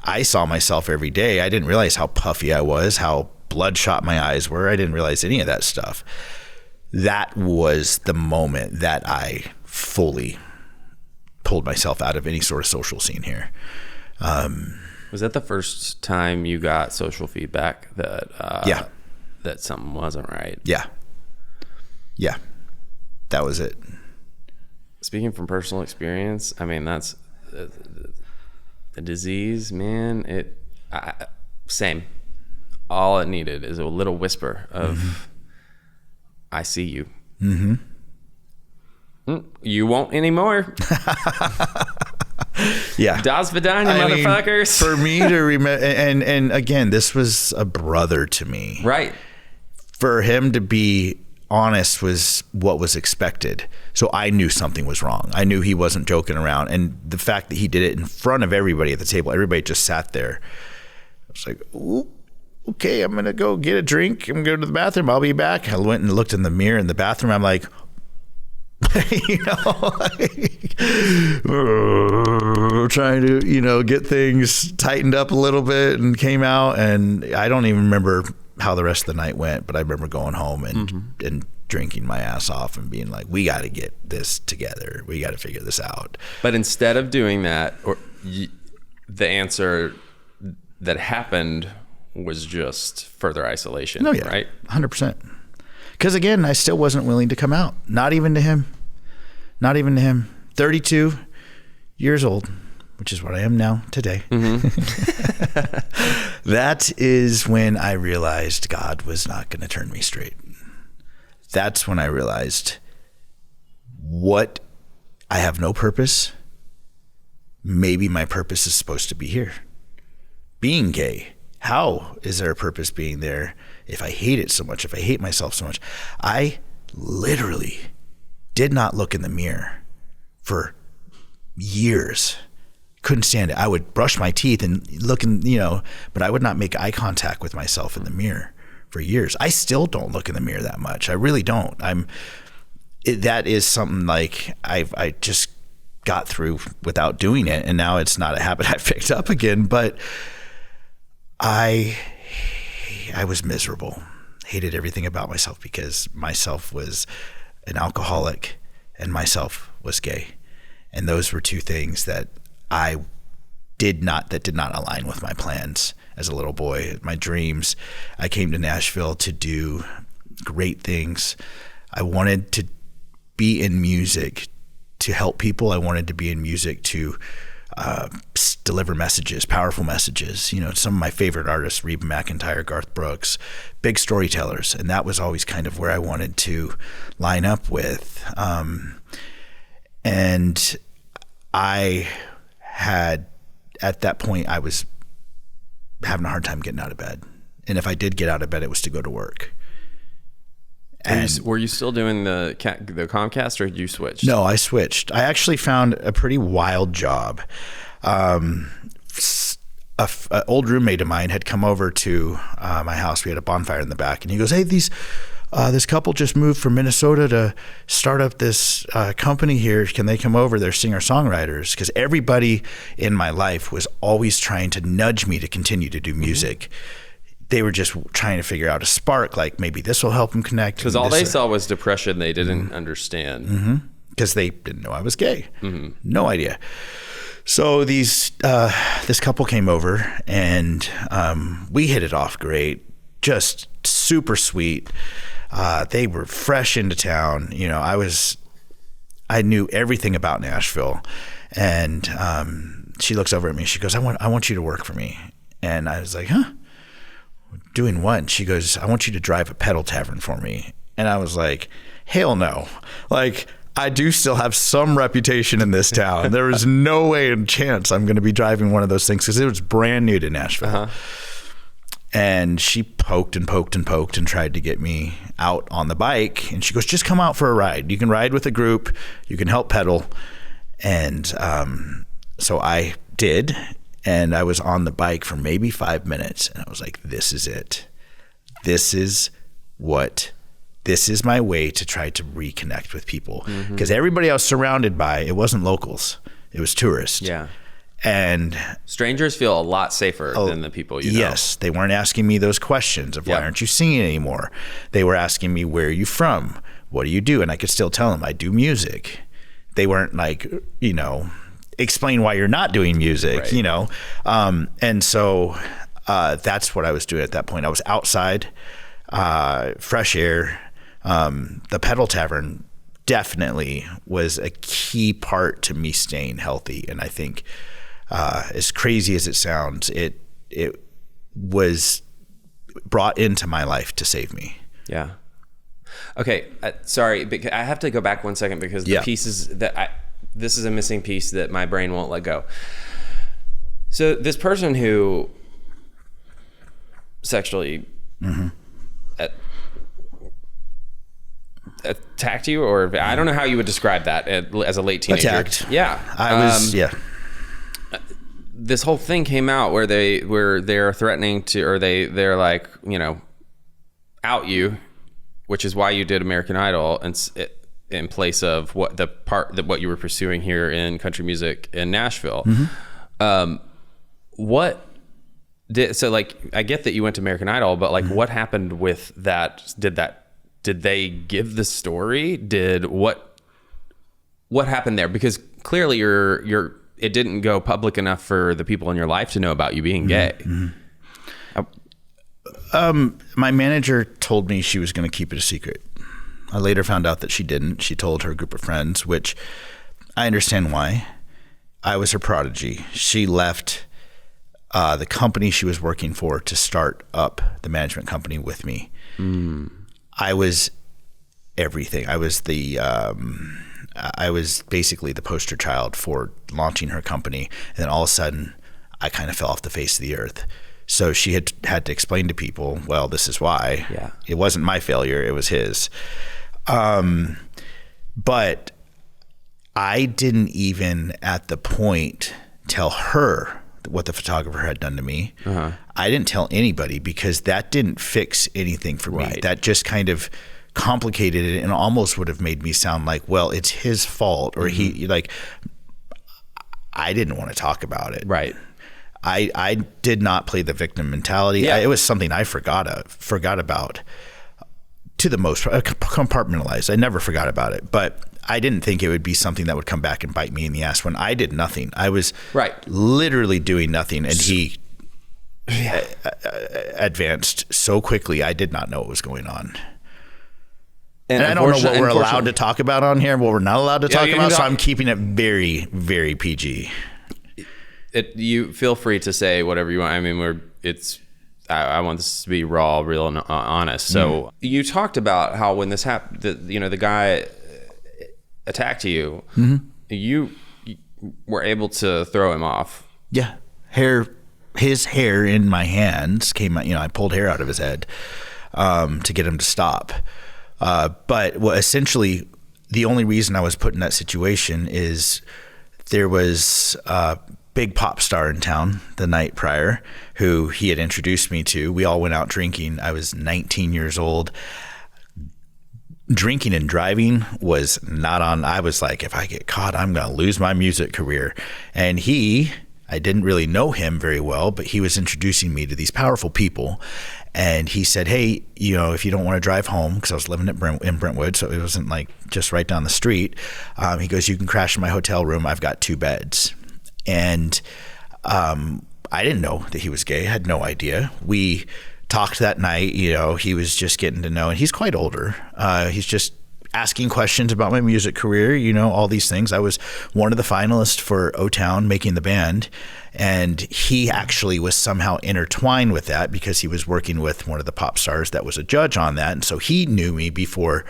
I saw myself every day. I didn't realize how puffy I was, how bloodshot my eyes were. I didn't realize any of that stuff. That was the moment that I fully pulled myself out of any sort of social scene here. Was that the first time you got social feedback that that something wasn't right? Yeah. That was it. Speaking from personal experience, I mean, that's the disease, man. Same. All it needed is a little whisper of, "I see you." You won't anymore. Yeah. Das Vidania, motherfuckers. For me to remember, and again, this was a brother to me. Right. For him to be honest was what was expected. So I knew something was wrong. I knew he wasn't joking around. And the fact that he did it in front of everybody at the table, everybody just sat there. I was like, ooh. Okay, I'm going to go get a drink. I'm going to go to the bathroom. I'll be back. I went and looked in the mirror in the bathroom. I'm like, trying to, get things tightened up a little bit, and came out. And I don't even remember how the rest of the night went, but I remember going home and drinking my ass off and being like, we got to get this together. We got to figure this out. But instead of doing that, the answer that happened was just further isolation, right? 100%. Because again, I still wasn't willing to come out. Not even to him. 32 years old, which is what I am now today. That is when I realized God was not going to turn me straight. That's when I realized I have no purpose. Maybe my purpose is supposed to be here. Being gay. How is there a purpose being there if I hate it so much, if I hate myself so much? I literally did not look in the mirror for years. Couldn't stand it. I would brush my teeth and look but I would not make eye contact with myself in the mirror for years. I still don't look in the mirror that much. I really don't. That is something like I just got through without doing it, and now it's not a habit I've picked up again, but I was miserable, hated everything about myself because myself was an alcoholic and myself was gay. And those were two things that did not align with my plans as a little boy, my dreams. I came to Nashville to do great things. I wanted to be in music to help people. I wanted to be in music to deliver messages, powerful messages. Some of my favorite artists, Reba McEntire, Garth Brooks, big storytellers. And that was always kind of where I wanted to line up with. And I had, at that point, I was having a hard time getting out of bed. And if I did get out of bed, it was to go to work. And were you still doing the Comcast, or did you switch? No, I switched. I actually found a pretty wild job. An old roommate of mine had come over to my house. We had a bonfire in the back, and he goes, "Hey, this couple just moved from Minnesota to start up this company here. Can they come over? They're singer-songwriters." Because everybody in my life was always trying to nudge me to continue to do music. They were just trying to figure out a spark, like maybe this will help them connect. Because all they saw was depression. They didn't understand. Because they didn't know I was gay. No idea. So this couple came over, and we hit it off great. Just super sweet. They were fresh into town. I knew everything about Nashville. And she looks over at me. She goes, I want you to work for me. And I was like, huh? Doing what? And she goes, I want you to drive a pedal tavern for me. And I was like, hell no. Like, I do still have some reputation in this town. There was no way and chance I'm going to be driving one of those things because it was brand new to Nashville. And she poked and poked and poked and tried to get me out on the bike. And she goes, just come out for a ride. You can ride with a group. You can help pedal. And so I did. And I was on the bike for maybe 5 minutes. And I was like, this is it. This is my way to try to reconnect with people. Because everybody I was surrounded by, it wasn't locals. It was tourists. Yeah. And strangers feel a lot safer than the people you know. Yes. They weren't asking me those questions of why aren't you singing anymore? They were asking me, where are you from? What do you do? And I could still tell them I do music. They weren't like, explain why you're not doing music, right. And so that's what I was doing at that point. I was outside, fresh air. The Pedal Tavern definitely was a key part to me staying healthy. And I think as crazy as it sounds, it was brought into my life to save me. Yeah. Okay. Sorry, but I have to go back 1 second because the pieces this is a missing piece that my brain won't let go. So this person who sexually attacked you, or I don't know how you would describe that as a late teenager. Attacked. Yeah. I was, This whole thing came out where they're threatening to, or they're like, out you, which is why you did American Idol, and in place of what you were pursuing here in country music in Nashville. What did, so like, I get that you went to American Idol, but like what happened with that? Did they give the story? What happened there? Because clearly it didn't go public enough for the people in your life to know about you being gay. My manager told me she was going to keep it a secret. I later found out that she didn't. She told her group of friends, which I understand why. I was her prodigy. She left the company she was working for to start up the management company with me. I was everything. I was basically the poster child for launching her company. And then all of a sudden, I kind of fell off the face of the earth. So she had to explain to people, well, this is why. Yeah. It wasn't my failure. It was his. But I didn't even at the point tell her what the photographer had done to me. I didn't tell anybody because that didn't fix anything for me. That just kind of complicated it and almost would have made me sound like, well, it's his fault, or I didn't want to talk about it. Right. I did not play the victim mentality. It was something I forgot about to the most compartmentalized. I never forgot about it, but I didn't think it would be something that would come back and bite me in the ass when I did nothing. I was literally doing nothing, and he advanced so quickly. I did not know what was going on. And I don't know what we're allowed to talk about on here, what we're not allowed to talk about, so I'm keeping it very, very PG. You feel free to say whatever you want. I mean, I want this to be raw, real, and honest. So you talked about how when this happened, the guy attacked you, you were able to throw him off. Yeah. His hair in my hands came out, I pulled hair out of his head to get him to stop. But essentially the only reason I was put in that situation is there was a big pop star in town the night prior who he had introduced me to. We all went out drinking. I was 19 years old. Drinking and driving was not on. I was like, if I get caught, I'm going to lose my music career. And I didn't really know him very well, but he was introducing me to these powerful people. And he said, hey, if you don't want to drive home, because I was living in Brentwood, so it wasn't like just right down the street. He goes, you can crash in my hotel room. I've got 2 beds. And I didn't know that he was gay. I had no idea. We talked that night. He was just getting to know, and he's quite older. He's just asking questions about my music career, all these things. I was one of the finalists for O-Town, making the band, and he actually was somehow intertwined with that because he was working with one of the pop stars that was a judge on that. And so he knew me before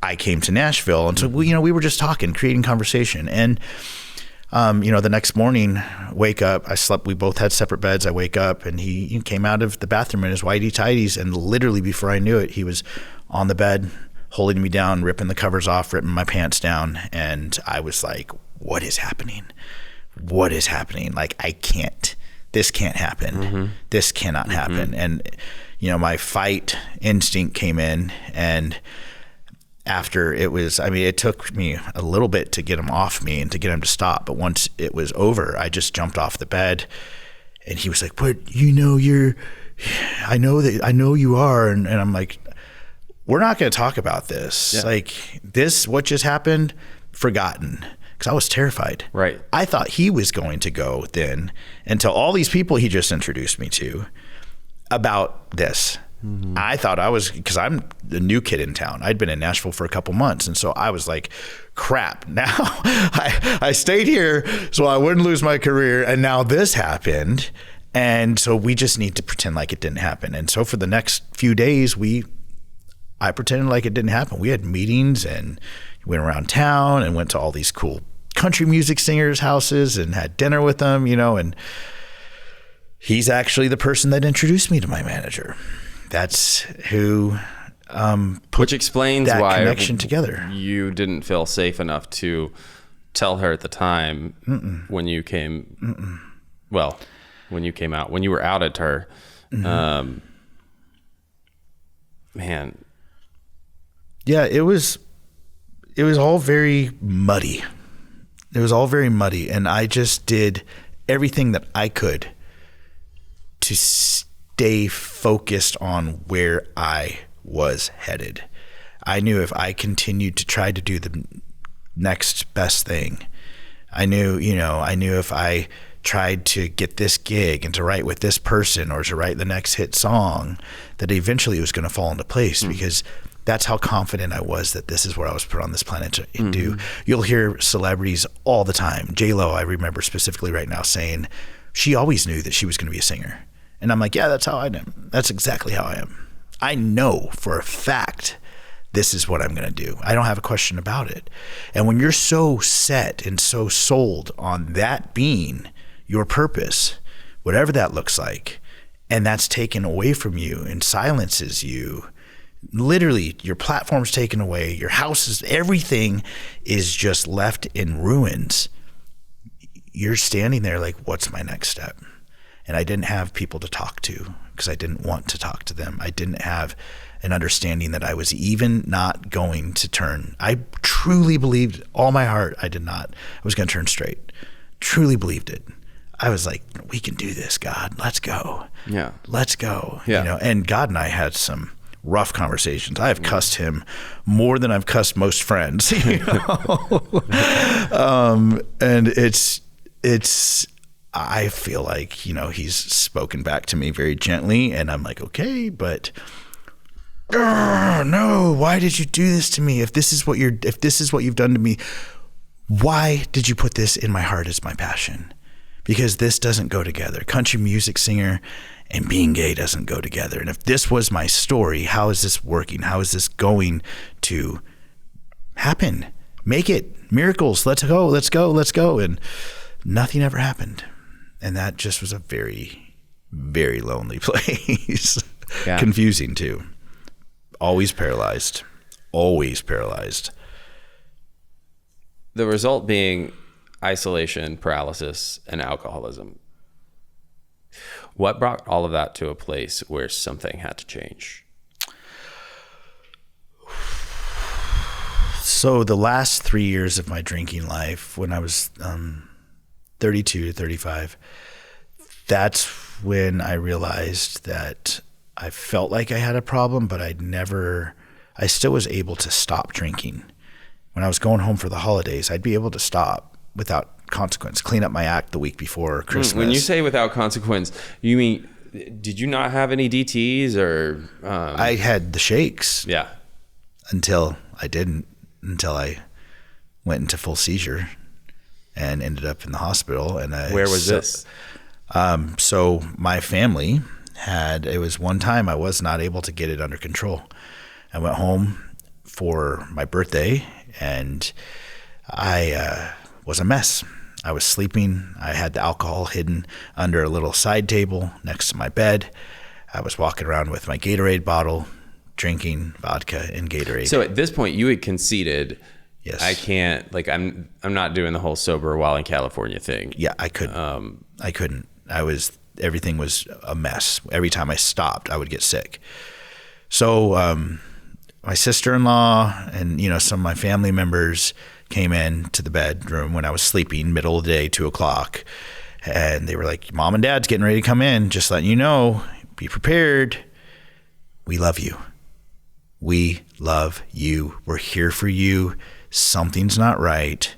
I came to Nashville. And so, we were just talking, creating conversation. And, the next morning, wake up, we both had separate beds. I wake up and he came out of the bathroom in his whitey tighties. And literally before I knew it, he was on the bed, holding me down, ripping the covers off, ripping my pants down. And I was like, what is happening? What is happening? Like, this can't happen. Mm-hmm. This cannot happen. And, my fight instinct came in, and after it took me a little bit to get him off me and to get him to stop. But once it was over, I just jumped off the bed, and he was like, but I know you are. And I'm like, we're not going to talk about this. Yeah. Like what just happened, forgotten. Because I was terrified. Right. I thought he was going to go then and tell all these people he just introduced me to about this. Mm-hmm. I thought because I'm the new kid in town. I'd been in Nashville for a couple months. And so I was like, crap, now I stayed here so I wouldn't lose my career. And now this happened. And so we just need to pretend like it didn't happen. And so for the next few days, I pretended like it didn't happen. We had meetings and went around town and went to all these cool country music singers' houses and had dinner with them, and he's actually the person that introduced me to my manager. That's who which explains that why connection together. You didn't feel safe enough to tell her at the time when you came. Well, when you came out, when you were outed to her. Mm-hmm. Man. Yeah, it was all very muddy. It was all very muddy. And I just did everything that I could to stay focused on where I was headed. I knew if I continued to try to do the next best thing, I knew if I tried to get this gig and to write with this person or to write the next hit song, that eventually it was going to fall into place because that's how confident I was that this is where I was put on this planet to do. You'll hear celebrities all the time. J-Lo, I remember specifically right now, saying she always knew that she was going to be a singer. And I'm like, yeah, that's how I am. That's exactly how I am. I know for a fact this is what I'm going to do. I don't have a question about it. And when you're so set and so sold on that being your purpose, whatever that looks like, and that's taken away from you and silences you, literally your platform's taken away, your house is, everything is just left in ruins. You're standing there like, what's my next step? And I didn't have people to talk to because I didn't want to talk to them. I didn't have an understanding that I was even not going to turn. I truly believed all my heart I was going to turn straight. Truly believed it. I was like, we can do this, God. Let's go. Yeah. Let's go. Yeah. And God and I had some rough conversations. I have cussed him more than I've cussed most friends. And it's I feel like, he's spoken back to me very gently, and I'm like, okay, but no, why did you do this to me? If this is what you've done to me, why did you put this in my heart as my passion? Because this doesn't go together. Country music singer and being gay doesn't go together. And if this was my story, how is this working? How is this going to happen? Make it. Miracles. Let's go. Let's go. Let's go. And nothing ever happened. And that just was a very, very lonely place. Yeah. Confusing too. Always paralyzed. Always paralyzed. The result being isolation, paralysis, and alcoholism. What brought all of that to a place where something had to change? So the last 3 years of my drinking life, when I was 32 to 35, that's when I realized that I felt like I had a problem, but I still was able to stop drinking. When I was going home for the holidays, I'd be able to stop without consequence, clean up my act the week before Christmas. When you say without consequence, you mean, did you not have any DTs or? I had the shakes. Yeah. Until I went into full seizure and ended up in the hospital. And where was this? So my family it was one time I was not able to get it under control. I went home for my birthday, and I was a mess. I was sleeping. I had the alcohol hidden under a little side table next to my bed. I was walking around with my Gatorade bottle, drinking vodka and Gatorade. So at this point, you had conceded, yes, I can't, like, I'm not doing the whole sober while in California thing. Yeah, I couldn't. I couldn't. Everything was a mess. Every time I stopped, I would get sick. So my sister-in-law and, some of my family members came in to the bedroom when I was sleeping, middle of the day, 2:00. And they were like, Mom and Dad's getting ready to come in. Just letting you know, be prepared. We love you. We love you. We're here for you. Something's not right.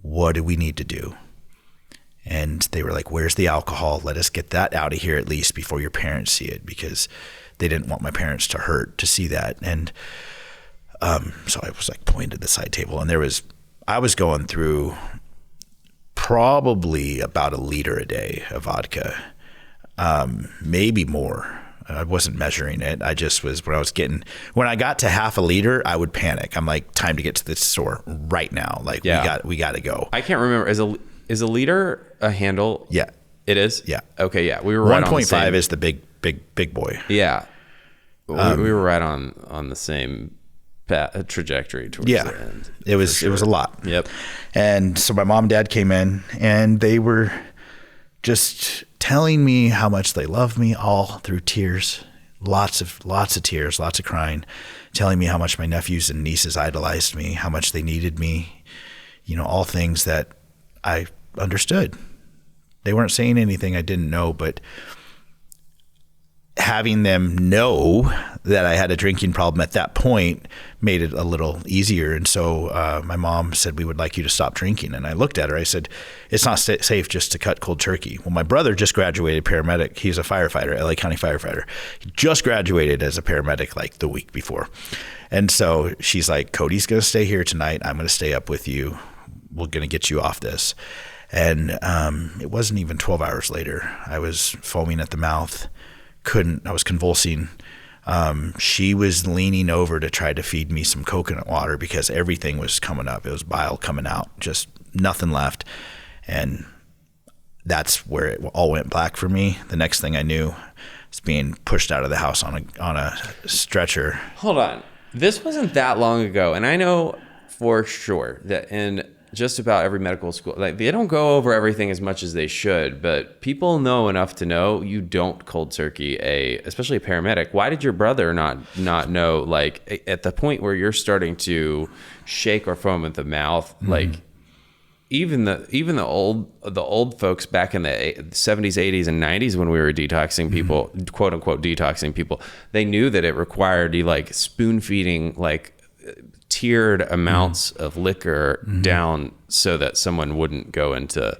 What do we need to do? And they were like, where's the alcohol? Let us get that out of here at least before your parents see it, because they didn't want my parents to see that. And so I was like pointing to the side table, and I was going through probably about 1 liter a day of vodka, maybe more. I wasn't measuring it. I just was, when I got to half a liter, I would panic. I'm like, time to get to the store right now. Like, we got to go. I can't remember. Is a liter a handle? Yeah. It is? Yeah. Okay. Yeah. We were right on the same. 1.5 is the big boy. Yeah. We were right on the same trajectory towards the end. It was a lot. Yep. And so my mom and dad came in, and they were just telling me how much they love me, all through tears, lots of tears, lots of crying, telling me how much my nephews and nieces idolized me, how much they needed me, all things that I understood. They weren't saying anything I didn't know, but having them know that I had a drinking problem at that point made it a little easier. And so my mom said, we would like you to stop drinking. And I looked at her. I said, it's not safe just to cut cold turkey. Well, my brother just graduated paramedic. He's a firefighter, LA County firefighter. He just graduated as a paramedic like the week before. And so she's like, Cody's going to stay here tonight. I'm going to stay up with you. We're going to get you off this. And it wasn't even 12 hours later. I was foaming at the mouth. I was convulsing. She was leaning over to try to feed me some coconut water because everything was coming up. It was bile coming out, just nothing left. And that's where it all went black for me. The next thing I knew, I was being pushed out of the house on a stretcher. Hold on. This wasn't that long ago. And I know for sure that in just about every medical school, like, they don't go over everything as much as they should, but people know enough to know you don't cold turkey especially a paramedic. Why did your brother not know, like, at the point where you're starting to shake or foam at the mouth, like, even the old folks back in the 70s, 80s, and 90s when we were detoxing people, quote unquote detoxing people, they knew that it required you, like, spoon feeding, like, tiered amounts of liquor down so that someone wouldn't go into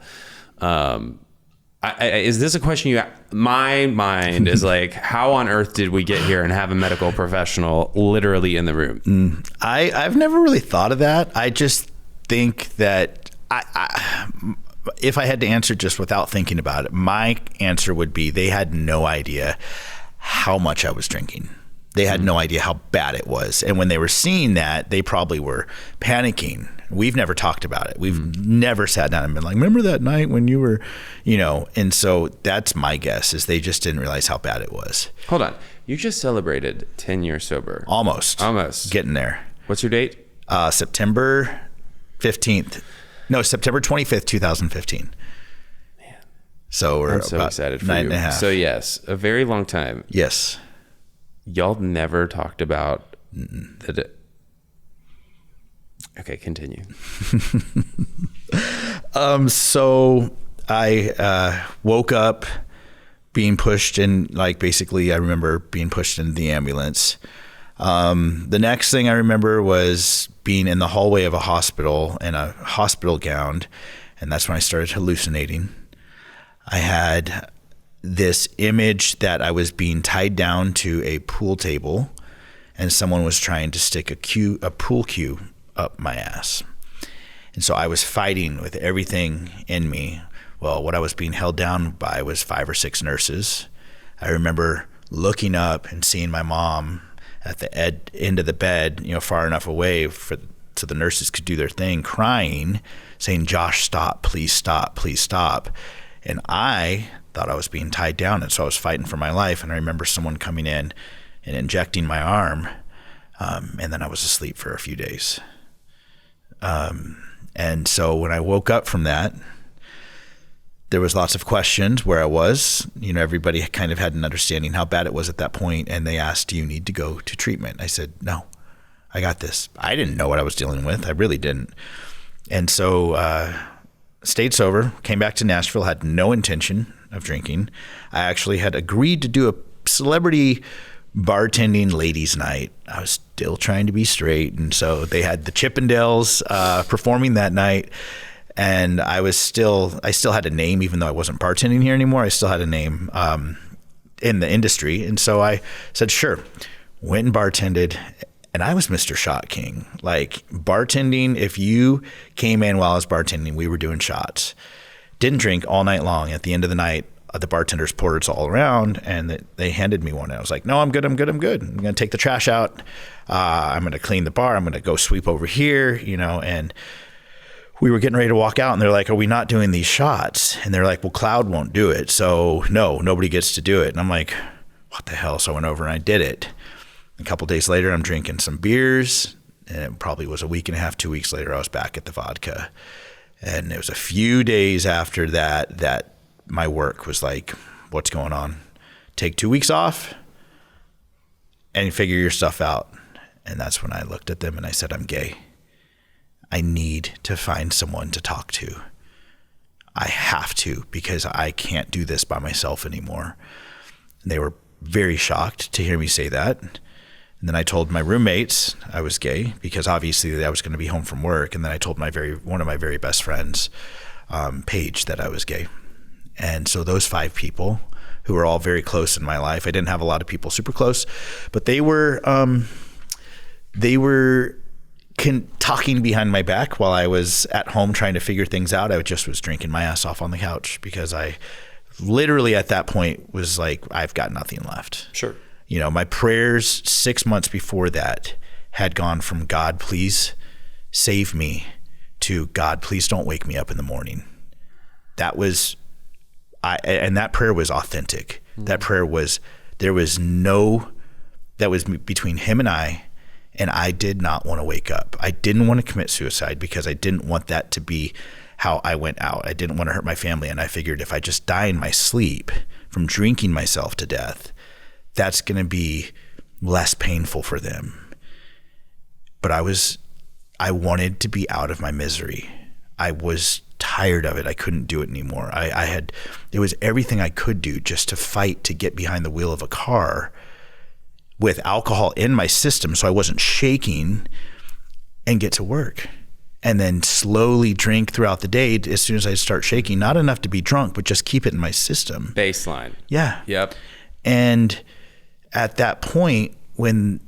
is this a question my mind is like, how on earth did we get here and have a medical professional literally in the room? I've never really thought of that. I just think that if I had to answer just without thinking about it, my answer would be they had no idea how much I was drinking. They had no idea how bad it was. And when they were seeing that, they probably were panicking. We've never talked about it. We've never sat down and been like, remember that night when you were, and so that's my guess, is they just didn't realize how bad it was. Hold on. You just celebrated 10 years sober. Almost. Getting there. What's your date? September 15th. No, September 25th, 2015. Man. So I'm so excited for 9.5. So yes, a very long time. Yes. Y'all never talked about okay, continue. So I woke up being pushed in, like, basically I remember being pushed into the ambulance. The next thing I remember was being in the hallway of a hospital in a hospital gown, and that's when I started hallucinating. I had this image that I was being tied down to a pool table and someone was trying to stick a pool cue up my ass. And so I was fighting with everything in me. Well, what I was being held down by was 5 or 6 nurses. I remember looking up and seeing my mom at the end of the bed, far enough away so the nurses could do their thing, crying, saying, "Josh, stop, please stop, please stop." And I thought I was being tied down, and so I was fighting for my life. And I remember someone coming in and injecting my arm, and then I was asleep for a few days. And so when I woke up from that, there was lots of questions where I was. Everybody kind of had an understanding how bad it was at that point, and they asked, "Do you need to go to treatment?" I said, "No, I got this." I didn't know what I was dealing with. I really didn't. And so stayed sober, came back to Nashville, had no intention of drinking. I actually had agreed to do a celebrity bartending ladies night. I was still trying to be straight, and so they had the Chippendales performing that night. And I still had a name, even though I wasn't bartending here anymore. I still had a name in the industry. And so I said, sure, went and bartended. And I was Mr. Shot King. Like bartending, if you came in while I was bartending, we were doing shots. Didn't drink all night long. At the end of the night, the bartenders poured us all around, and they handed me one. And I was like, no, I'm good. I'm going to take the trash out. I'm going to clean the bar. I'm going to go sweep over here, and we were getting ready to walk out, and they're like, are we not doing these shots? And they're like, well, Cloud won't do it. So no, nobody gets to do it. And I'm like, what the hell? So I went over and I did it. A couple of days later, I'm drinking some beers, and it probably was a week and a half, 2 weeks later, I was back at the vodka. And it was a few days after that my work was like, what's going on? Take 2 weeks off and figure your stuff out. And that's when I looked at them and I said, I'm gay. I need to find someone to talk to. I have to, because I can't do this by myself anymore. And they were very shocked to hear me say that. And then I told my roommates I was gay, because obviously I was going to be home from work. And then I told one of my very best friends, Paige, that I was gay. And so those 5 people, who were all very close in my life, I didn't have a lot of people super close, but they were talking behind my back while I was at home trying to figure things out. I just was drinking my ass off on the couch, because I literally at that point was like, I've got nothing left. Sure. My prayers 6 months before that had gone from God, please save me, to God, please don't wake me up in the morning. That was, and that prayer was authentic. Mm-hmm. That prayer was, that was between him and I did not want to wake up. I didn't want to commit suicide, because I didn't want that to be how I went out. I didn't want to hurt my family. And I figured if I just die in my sleep from drinking myself to death, that's going to be less painful for them. But I wanted to be out of my misery. I was tired of it. I couldn't do it anymore. It was everything I could do just to fight to get behind the wheel of a car with alcohol in my system, so I wasn't shaking, and get to work. And then slowly drink throughout the day as soon as I start shaking. Not enough to be drunk, but just keep it in my system. Baseline. Yeah. Yep. And at that point, when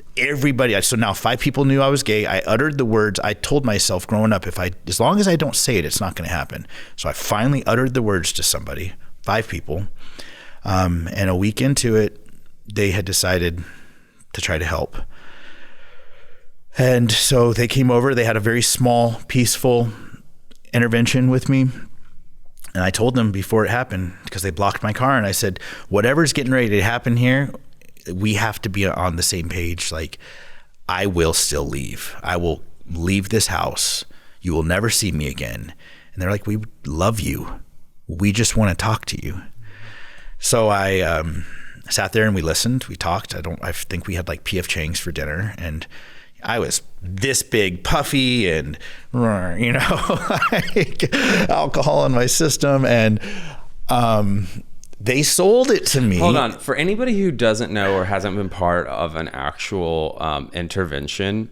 so now 5 people knew I was gay, I uttered the words. I told myself growing up, as long as I don't say it, it's not going to happen. So I finally uttered the words to somebody, 5 people. And a week into it, they had decided to try to help. And so they came over. They had a very small, peaceful intervention with me. And I told them before it happened, because they blocked my car, and I said, whatever's getting ready to happen here, we have to be on the same page. Like, I will still leave. I will leave this house. You will never see me again. And they're like, we love you. We just want to talk to you. So I sat there and we listened. We talked. I think we had like P.F. Chang's for dinner, and I was this big, puffy, and like alcohol in my system, and they sold it to me. Hold on, for anybody who doesn't know or hasn't been part of an actual intervention,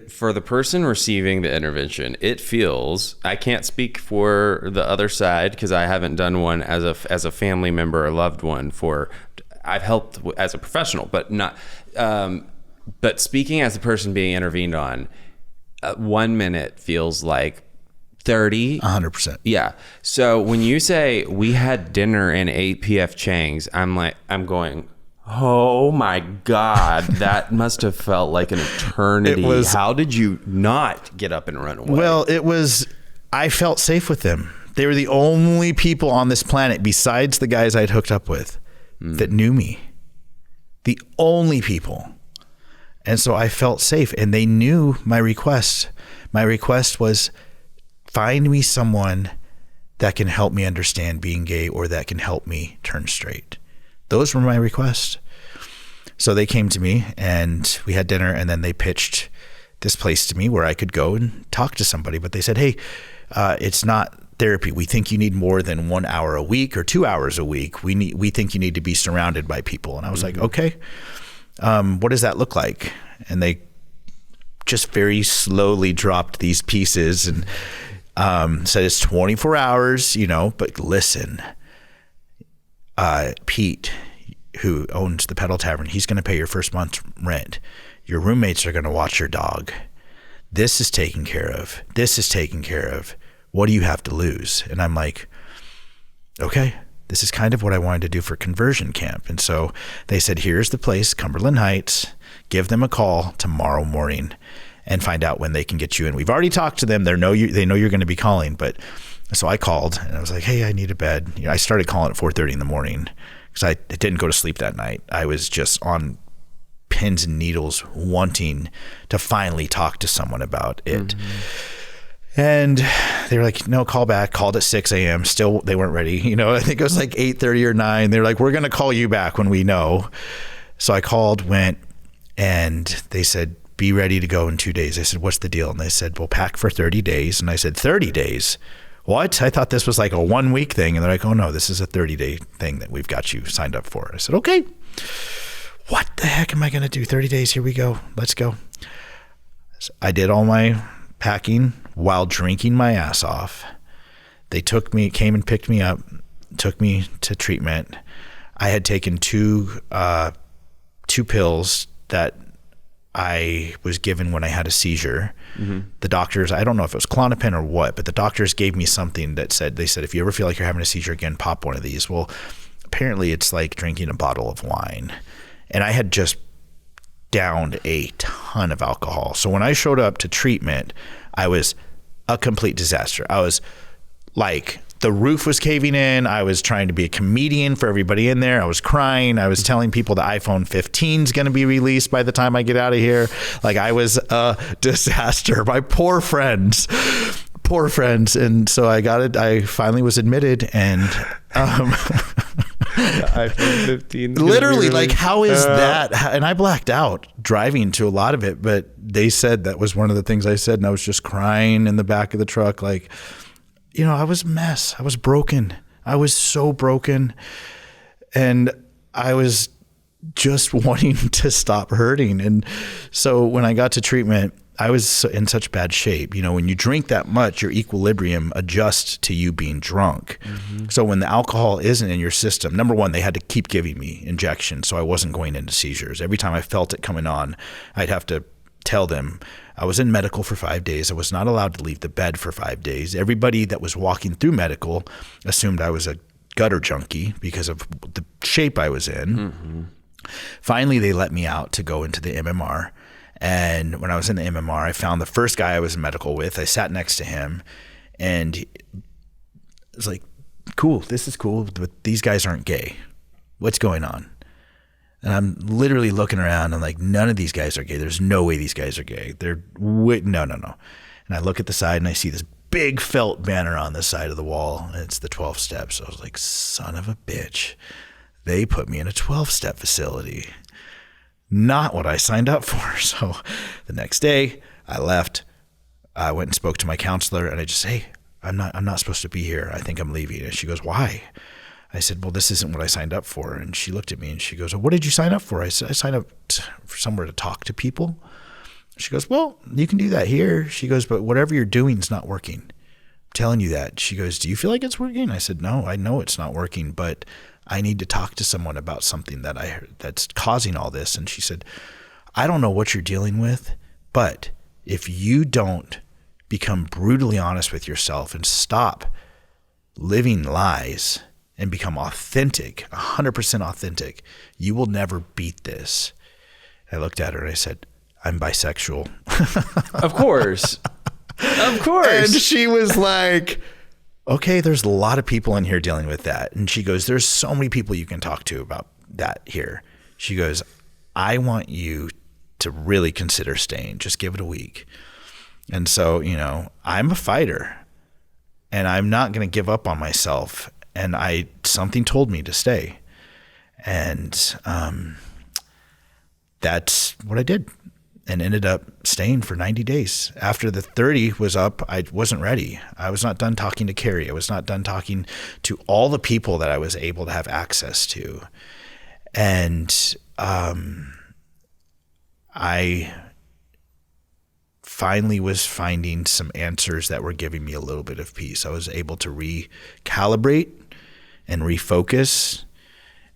for the person receiving the intervention, it feels, I can't speak for the other side because I haven't done one as a family member or loved one. I've helped as a professional, but not. But speaking as a person being intervened on, 1 minute feels like 30. 100%. Yeah. So when you say we had dinner and ate P.F. Chang's, I'm going, Oh my God. That must have felt like an eternity. How did you not get up and run away? Well, I felt safe with them. They were the only people on this planet besides the guys I'd hooked up with that knew me. The only people. And so I felt safe, and they knew my request. My request was, find me someone that can help me understand being gay or that can help me turn straight. Those were my requests. So they came to me and we had dinner, and then they pitched this place to me where I could go and talk to somebody. But they said, hey, it's not therapy. We think you need more than 1 hour a week or 2 hours a week. We think you need to be surrounded by people. And I was like, okay, what does that look like? And they just very slowly dropped these pieces and said it's 24 hours, but listen, Pete, who owns the Pedal Tavern, he's going to pay your first month's rent. Your roommates are going to watch your dog. This is taken care of. This is taken care of. What do you have to lose? And I'm like, okay, this is kind of what I wanted to do for conversion camp. And so they said, here's the place, Cumberland Heights. Give them a call tomorrow morning and find out when they can get you in. We've already talked to them. They know you're going to be calling. But so I called and I was like, hey, I need a bed. I started calling at 4:30 in the morning because I didn't go to sleep that night. I was just on pins and needles wanting to finally talk to someone about it. And they were like, no, call back. Called at 6 a.m. Still, they weren't ready. I think it was like 8:30 or 9. They were like, we're going to call you back when we know. So I called, went, and they said, be ready to go in 2 days. I said, what's the deal? And they said, we'll pack for 30 days. And I said, 30 days? What? I thought this was like a 1 week thing. And they're like, oh no, this is a 30-day thing that we've got you signed up for. I said, okay. What the heck am I going to do? 30 days. Here we go. Let's go. So I did all my packing while drinking my ass off. They came and picked me up, took me to treatment. I had taken two pills that I was given when I had a seizure. The doctors, I don't know if it was Klonopin or what, but the doctors gave me something that they said, if you ever feel like you're having a seizure again, pop one of these. Well, apparently it's like drinking a bottle of wine. And I had just downed a ton of alcohol. So when I showed up to treatment, I was a complete disaster. I was like, the roof was caving in. I was trying to be a comedian for everybody in there. I was crying. I was telling people the iPhone 15 is going to be released by the time I get out of here. Like, I was a disaster. My poor friends. And so I got it. I finally was admitted, and iPhone 15. Literally, like, how is that? And I blacked out driving to a lot of it, but they said that was one of the things I said, and I was just crying in the back of the truck, like, I was a mess. I was broken. I was so broken. And I was just wanting to stop hurting. And so when I got to treatment, I was in such bad shape. When you drink that much, your equilibrium adjusts to you being drunk. So when the alcohol isn't in your system, number one, they had to keep giving me injections so I wasn't going into seizures. Every time I felt it coming on, I'd have to tell them. I was in medical for 5 days. I was not allowed to leave the bed for 5 days. Everybody that was walking through medical assumed I was a gutter junkie because of the shape I was in. Finally, they let me out to go into the MMR. And when I was in the MMR, I found the first guy I was in medical with. I sat next to him, and it was like, cool, this is cool, but these guys aren't gay. What's going on? And I'm literally looking around, and like, none of these guys are gay. There's no way these guys are gay. No. And I look at the side, and I see this big felt banner on the side of the wall, and it's the 12 steps. So I was like, son of a bitch. They put me in a 12-step facility. Not what I signed up for. So the next day, I left. I went and spoke to my counselor, and I just, hey, I'm not supposed to be here. I think I'm leaving. And she goes, why? I said, well, this isn't what I signed up for. And she looked at me and she goes, well, what did you sign up for? I said, I signed up for somewhere to talk to people. She goes, well, you can do that here. She goes, but whatever you're doing is not working. I'm telling you that. She goes, do you feel like it's working? I said, no, I know it's not working, but I need to talk to someone about something that's causing all this. And she said, I don't know what you're dealing with, but if you don't become brutally honest with yourself and stop living lies, and become authentic, 100% authentic, you will never beat this. I looked at her and I said, I'm bisexual. Of course. Of course. And she was like, okay, there's a lot of people in here dealing with that. And she goes, there's so many people you can talk to about that here. She goes, I want you to really consider staying. Just give it a week. And so, I'm a fighter and I'm not going to give up on myself. And something told me to stay. And that's what I did, and ended up staying for 90 days. After the 30 was up, I wasn't ready. I was not done talking to Carrie. I was not done talking to all the people that I was able to have access to. And I finally was finding some answers that were giving me a little bit of peace. I was able to recalibrate and refocus.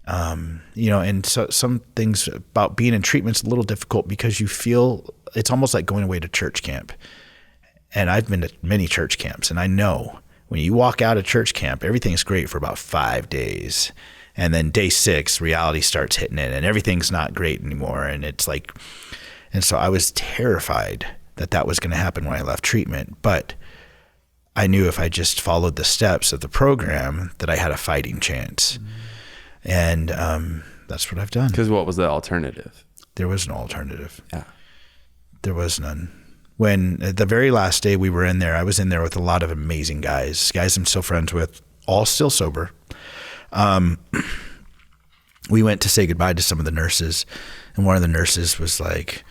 And so some things about being in treatment's a little difficult because you feel it's almost like going away to church camp. And I've been to many church camps, and I know when you walk out of church camp, everything's great for about 5 days. And then day 6, reality starts hitting it and everything's not great anymore. And so I was terrified that was going to happen when I left treatment. But I knew if I just followed the steps of the program that I had a fighting chance. Mm-hmm. And that's what I've done. Because what was the alternative? There was no alternative. Yeah. There was none. When the very last day we were in there, I was in there with a lot of amazing guys I'm still friends with, all still sober. We went to say goodbye to some of the nurses, and one of the nurses was like,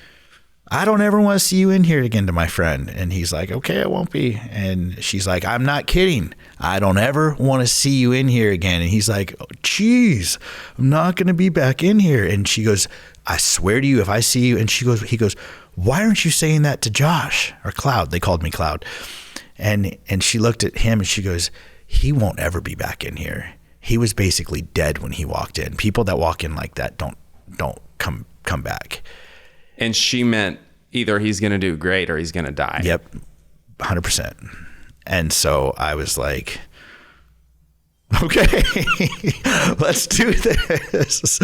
I don't ever want to see you in here again, to my friend. And he's like, okay, I won't be. And she's like, I'm not kidding. I don't ever want to see you in here again. And he's like, oh, geez, I'm not going to be back in here. And she goes, I swear to you, if I see you. And he goes, why aren't you saying that to Josh or Cloud? They called me Cloud. And she looked at him and she goes, he won't ever be back in here. He was basically dead when he walked in. People that walk in like that don't come back. And she meant either he's going to do great or he's going to die. Yep, 100%. And so I was like, okay, let's do this.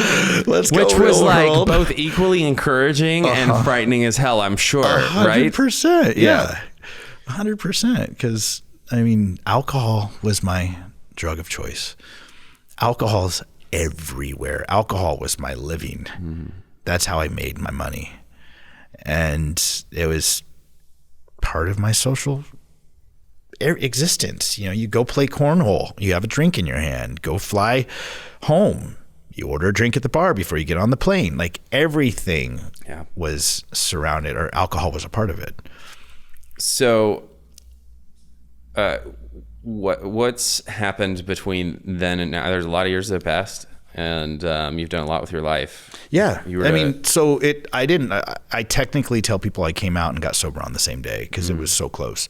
Let's go. Which was like world. Both equally encouraging and frightening as hell, I'm sure, 100%, right? 100%, yeah. 100%. Because, alcohol was my drug of choice. Alcohol's everywhere. Alcohol was my living. Mm-hmm. That's how I made my money. And it was part of my social existence. You go play cornhole, you have a drink in your hand, go fly home, you order a drink at the bar before you get on the plane. Like everything was surrounded, or alcohol was a part of it. So what's happened between then and now? There's a lot of years that have passed. And you've done a lot with your life. Yeah. I technically tell people I came out and got sober on the same day because it was so close.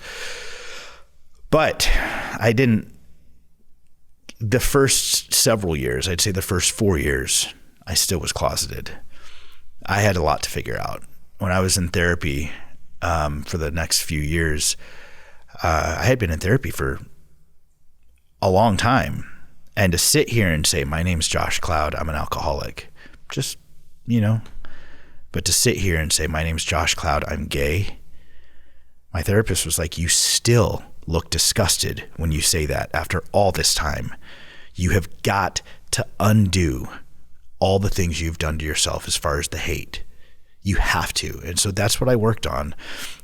But I didn't. The first several years, I'd say the first 4 years, I still was closeted. I had a lot to figure out. When I was in therapy for the next few years, I had been in therapy for a long time. And to sit here and say, my name's Josh Cloud, I'm an alcoholic, just, but to sit here and say, my name's Josh Cloud, I'm gay. My therapist was like, you still look disgusted when you say that after all this time. You have got to undo all the things you've done to yourself as far as the hate. You have to. And so that's what I worked on.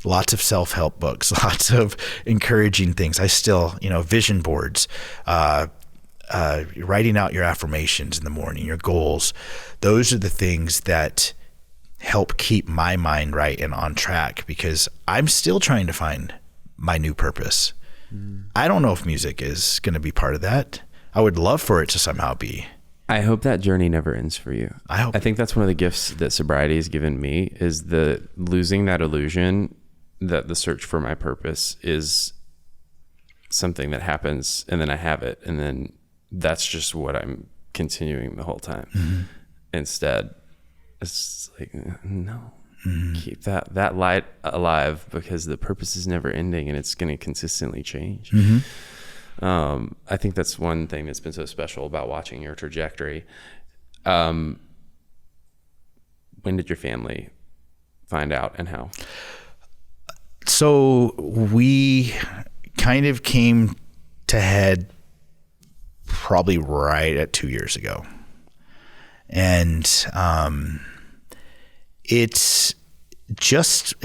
Lots of self-help books, lots of encouraging things. I still, vision boards, writing out your affirmations in the morning, your goals. Those are the things that help keep my mind right and on track, because I'm still trying to find my new purpose. I don't know if music is going to be part of that. I would love for it to somehow be. I hope that journey never ends for you. I think that's one of the gifts that sobriety has given me, is the losing that illusion that the search for my purpose is something that happens and then I have it, and then that's just what I'm continuing the whole time. Mm-hmm. Instead, it's like, no, keep that light alive, because the purpose is never ending and it's going to consistently change. Mm-hmm. I think that's one thing that's been so special about watching your trajectory. When did your family find out, and how? So we kind of came to head probably right at 2 years ago. And it's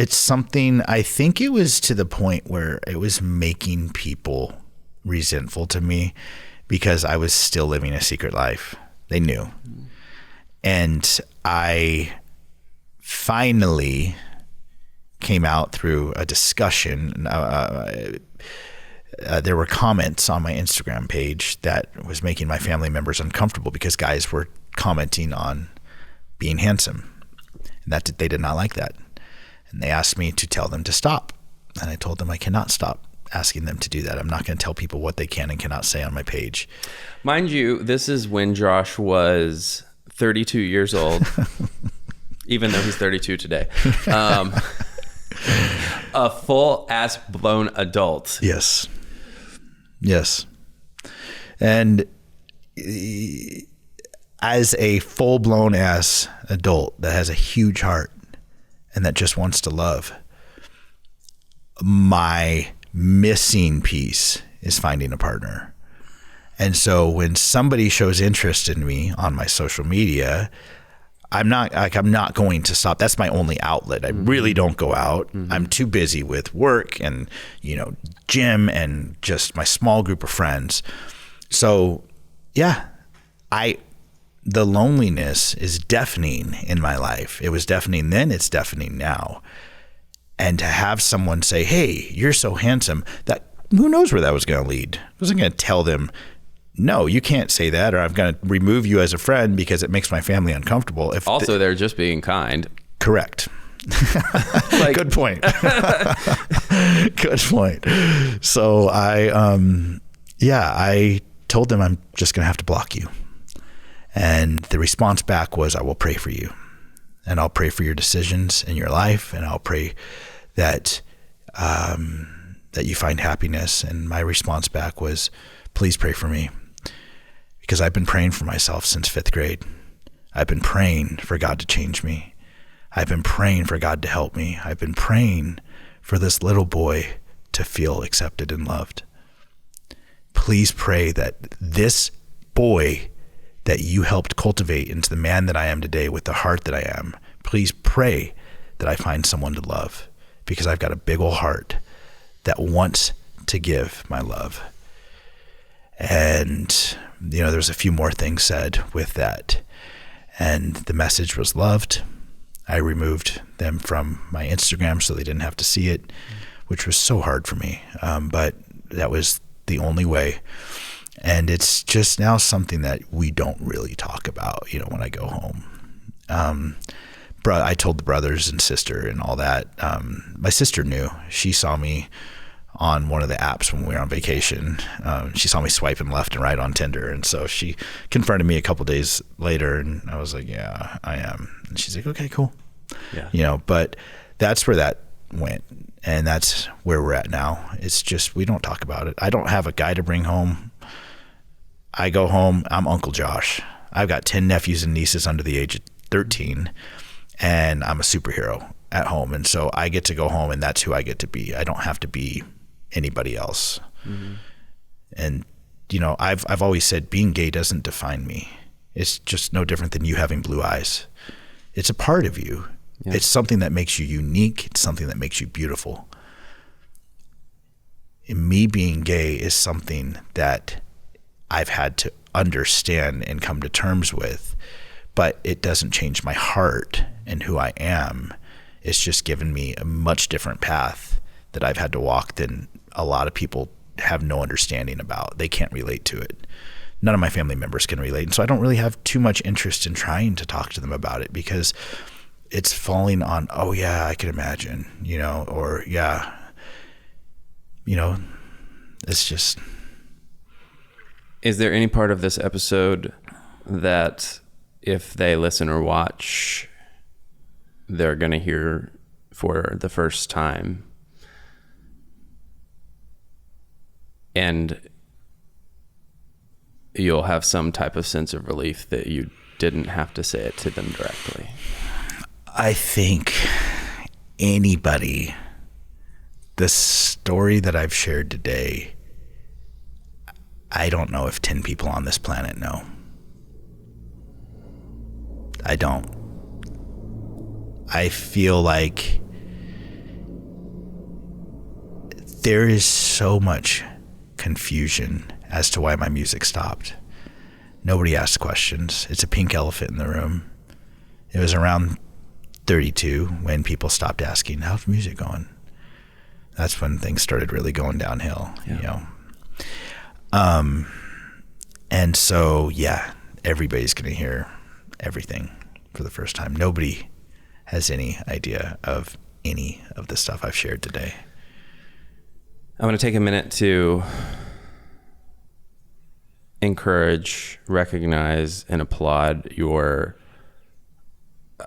something, I think it was to the point where it was making people resentful to me because I was still living a secret life. They knew. And I finally came out through a discussion. There were comments on my Instagram page that was making my family members uncomfortable because guys were commenting on being handsome, and that they did not like that. And they asked me to tell them to stop. And I told them I cannot stop asking them to do that. I'm not going to tell people what they can and cannot say on my page. Mind you, this is when Josh was 32 years old, even though he's 32 today. A full ass blown adult. Yes. Yes. And as a full blown ass adult that has a huge heart and that just wants to love, my missing piece is finding a partner. And so when somebody shows interest in me on my social media, I'm not going to stop. That's my only outlet. I really don't go out. I'm too busy with work and, gym and just my small group of friends. So yeah, the loneliness is deafening in my life. It was deafening then, it's deafening now. And to have someone say, hey, you're so handsome, that who knows where that was going to lead. I wasn't going to tell them, no, you can't say that, or I'm going to remove you as a friend because it makes my family uncomfortable. They're just being kind. Correct. Good point. Good point. So I told them I'm just going to have to block you. And the response back was, I will pray for you. And I'll pray for your decisions in your life. And I'll pray that that you find happiness. And my response back was, please pray for me. Because I've been praying for myself since 5th grade. I've been praying for God to change me. I've been praying for God to help me. I've been praying for this little boy to feel accepted and loved. Please pray that this boy that you helped cultivate into the man that I am today with the heart that I am, please pray that I find someone to love, because I've got a big old heart that wants to give my love. And, there's a few more things said with that. And the message was loved. I removed them from my Instagram so they didn't have to see it, which was so hard for me. But that was the only way. And it's just now something that we don't really talk about, when I go home. I told the brothers and sister and all that. My sister knew. She saw me on one of the apps when we were on vacation. She saw me swiping left and right on Tinder. And so she confronted me a couple days later, and I was like, yeah, I am. And she's like, okay, cool. Yeah. But that's where that went. And that's where we're at now. It's just, we don't talk about it. I don't have a guy to bring home. I go home, I'm Uncle Josh. I've got 10 nephews and nieces under the age of 13, and I'm a superhero at home. And so I get to go home, and that's who I get to be. I don't have to be anybody else. Mm-hmm. And, I've always said being gay doesn't define me. It's just no different than you having blue eyes. It's a part of you. Yeah. It's something that makes you unique. It's something that makes you beautiful. And me being gay is something that I've had to understand and come to terms with, but it doesn't change my heart and who I am. It's just given me a much different path that I've had to walk than a lot of people have no understanding about. They can't relate to it. None of my family members can relate. And so I don't really have too much interest in trying to talk to them about it, because it's falling on, oh yeah, I can imagine, or yeah, it's just. Is there any part of this episode that if they listen or watch, they're going to hear for the first time? And you'll have some type of sense of relief that you didn't have to say it to them directly. I think anybody, the story that I've shared today, I don't know if 10 people on this planet know. I don't. I feel like there is so much confusion as to why my music stopped. Nobody asked questions. It's a pink elephant in the room. It was around 32 when people stopped asking, how's music going? That's when things started really going downhill, you know. And so, yeah, everybody's going to hear everything for the first time. Nobody has any idea of any of the stuff I've shared today. I want to take a minute to encourage, recognize, and applaud your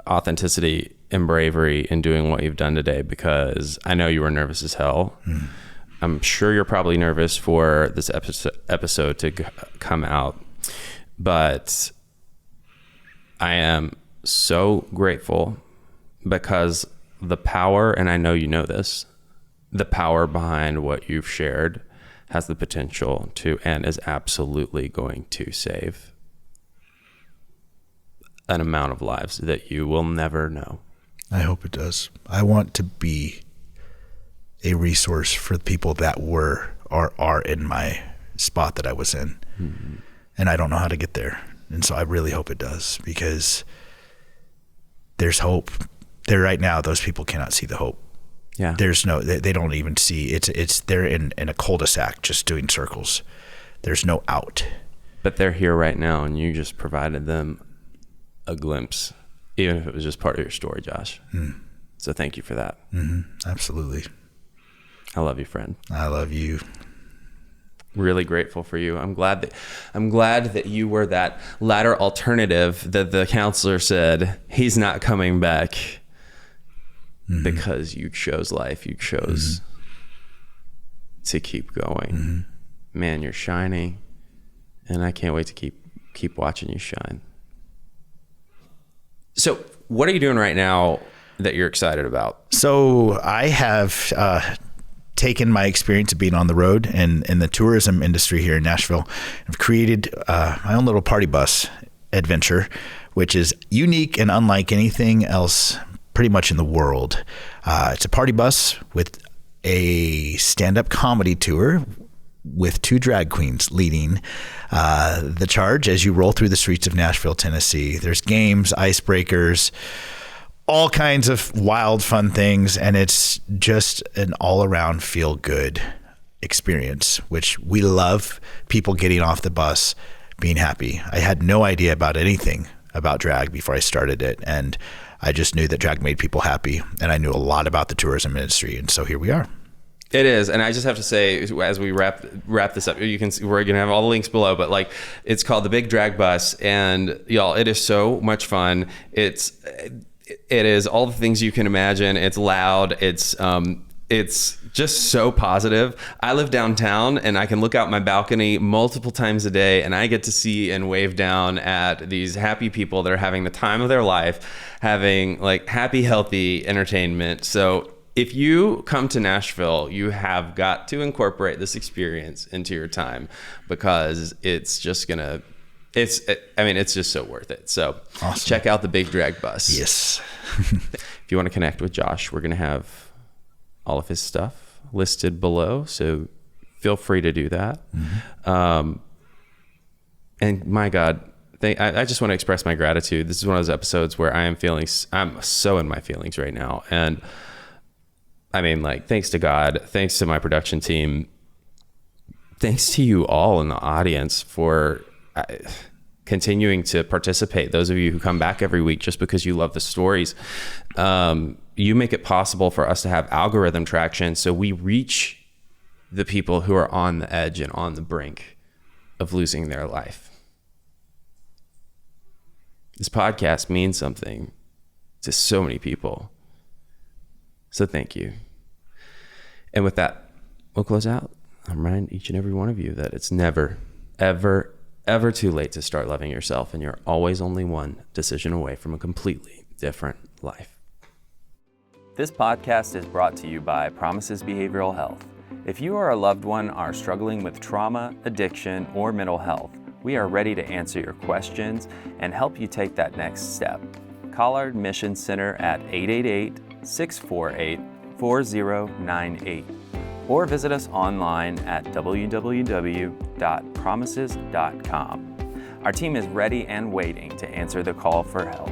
authenticity and bravery in doing what you've done today, because I know you were nervous as hell. I'm sure you're probably nervous for this episode to come out, but I am so grateful because the power, and I know you know this, the power behind what you've shared has the potential to, and is absolutely going to save an amount of lives that you will never know. I hope it does. I want to be a resource for the people that were or are in my spot that I was in. Mm-hmm. And I don't know how to get there. And so I really hope it does, because there's hope. There right now, those people cannot see the hope. Yeah. There's no, they don't even see, they're in a cul-de-sac just doing circles. There's no out. But they're here right now, and you just provided them a glimpse, even if it was just part of your story, Josh. So thank you for that. Absolutely. I love you, friend. I love you. Really grateful for you. I'm glad that you were that latter alternative that the counselor said he's not coming back, because you chose life. You chose to keep going. Man, you're shining, and I can't wait to keep watching you shine. So what are you doing right now that you're excited about? So I have taken my experience of being on the road and in the tourism industry here in Nashville. I've created my own little party bus adventure, which is unique and unlike anything else pretty much in the world. It's a party bus with a stand-up comedy tour with 2 drag queens leading the charge as you roll through the streets of Nashville, Tennessee. There's games, icebreakers, all kinds of wild, fun things, and it's just an all-around feel-good experience, which we love. People getting off the bus being happy. I had no idea about anything about drag before I started it, and I just knew that drag made people happy, and I knew a lot about the tourism industry, and so here we are. It is, and I just have to say, as we wrap this up, you can see we're gonna have all the links below, but like, it's called the Big Drag Bus, and y'all, it is so much fun. It is all the things you can imagine. It's loud. It's just so positive. I live downtown, and I can look out my balcony multiple times a day, and I get to see and wave down at these happy people that are having the time of their life, having like happy, healthy entertainment. So if you come to Nashville, you have got to incorporate this experience into your time, because it's just it's just so worth it. So awesome. Check out the Big Drag Bus. Yes. If you want to connect with Josh, we're going to have all of his stuff listed below, so feel free to do that. And my God, I just want to express my gratitude. This is one of those episodes where I'm so in my feelings right now. And I mean, like, thanks to God, thanks to my production team, thanks to you all in the audience for continuing to participate. Those of you who come back every week just because you love the stories, you make it possible for us to have algorithm traction, so we reach the people who are on the edge and on the brink of losing their life. This podcast means something to so many people. So thank you. And with that, we'll close out. I'm reminding each and every one of you that it's never, ever, ever too late to start loving yourself, and you're always only one decision away from a completely different life. This podcast is brought to you by Promises Behavioral Health. If you or a loved one are struggling with trauma, addiction, or mental health, we are ready to answer your questions and help you take that next step. Call our admission center at 888-648-4098 or visit us online at www.promises.com. Our team is ready and waiting to answer the call for help.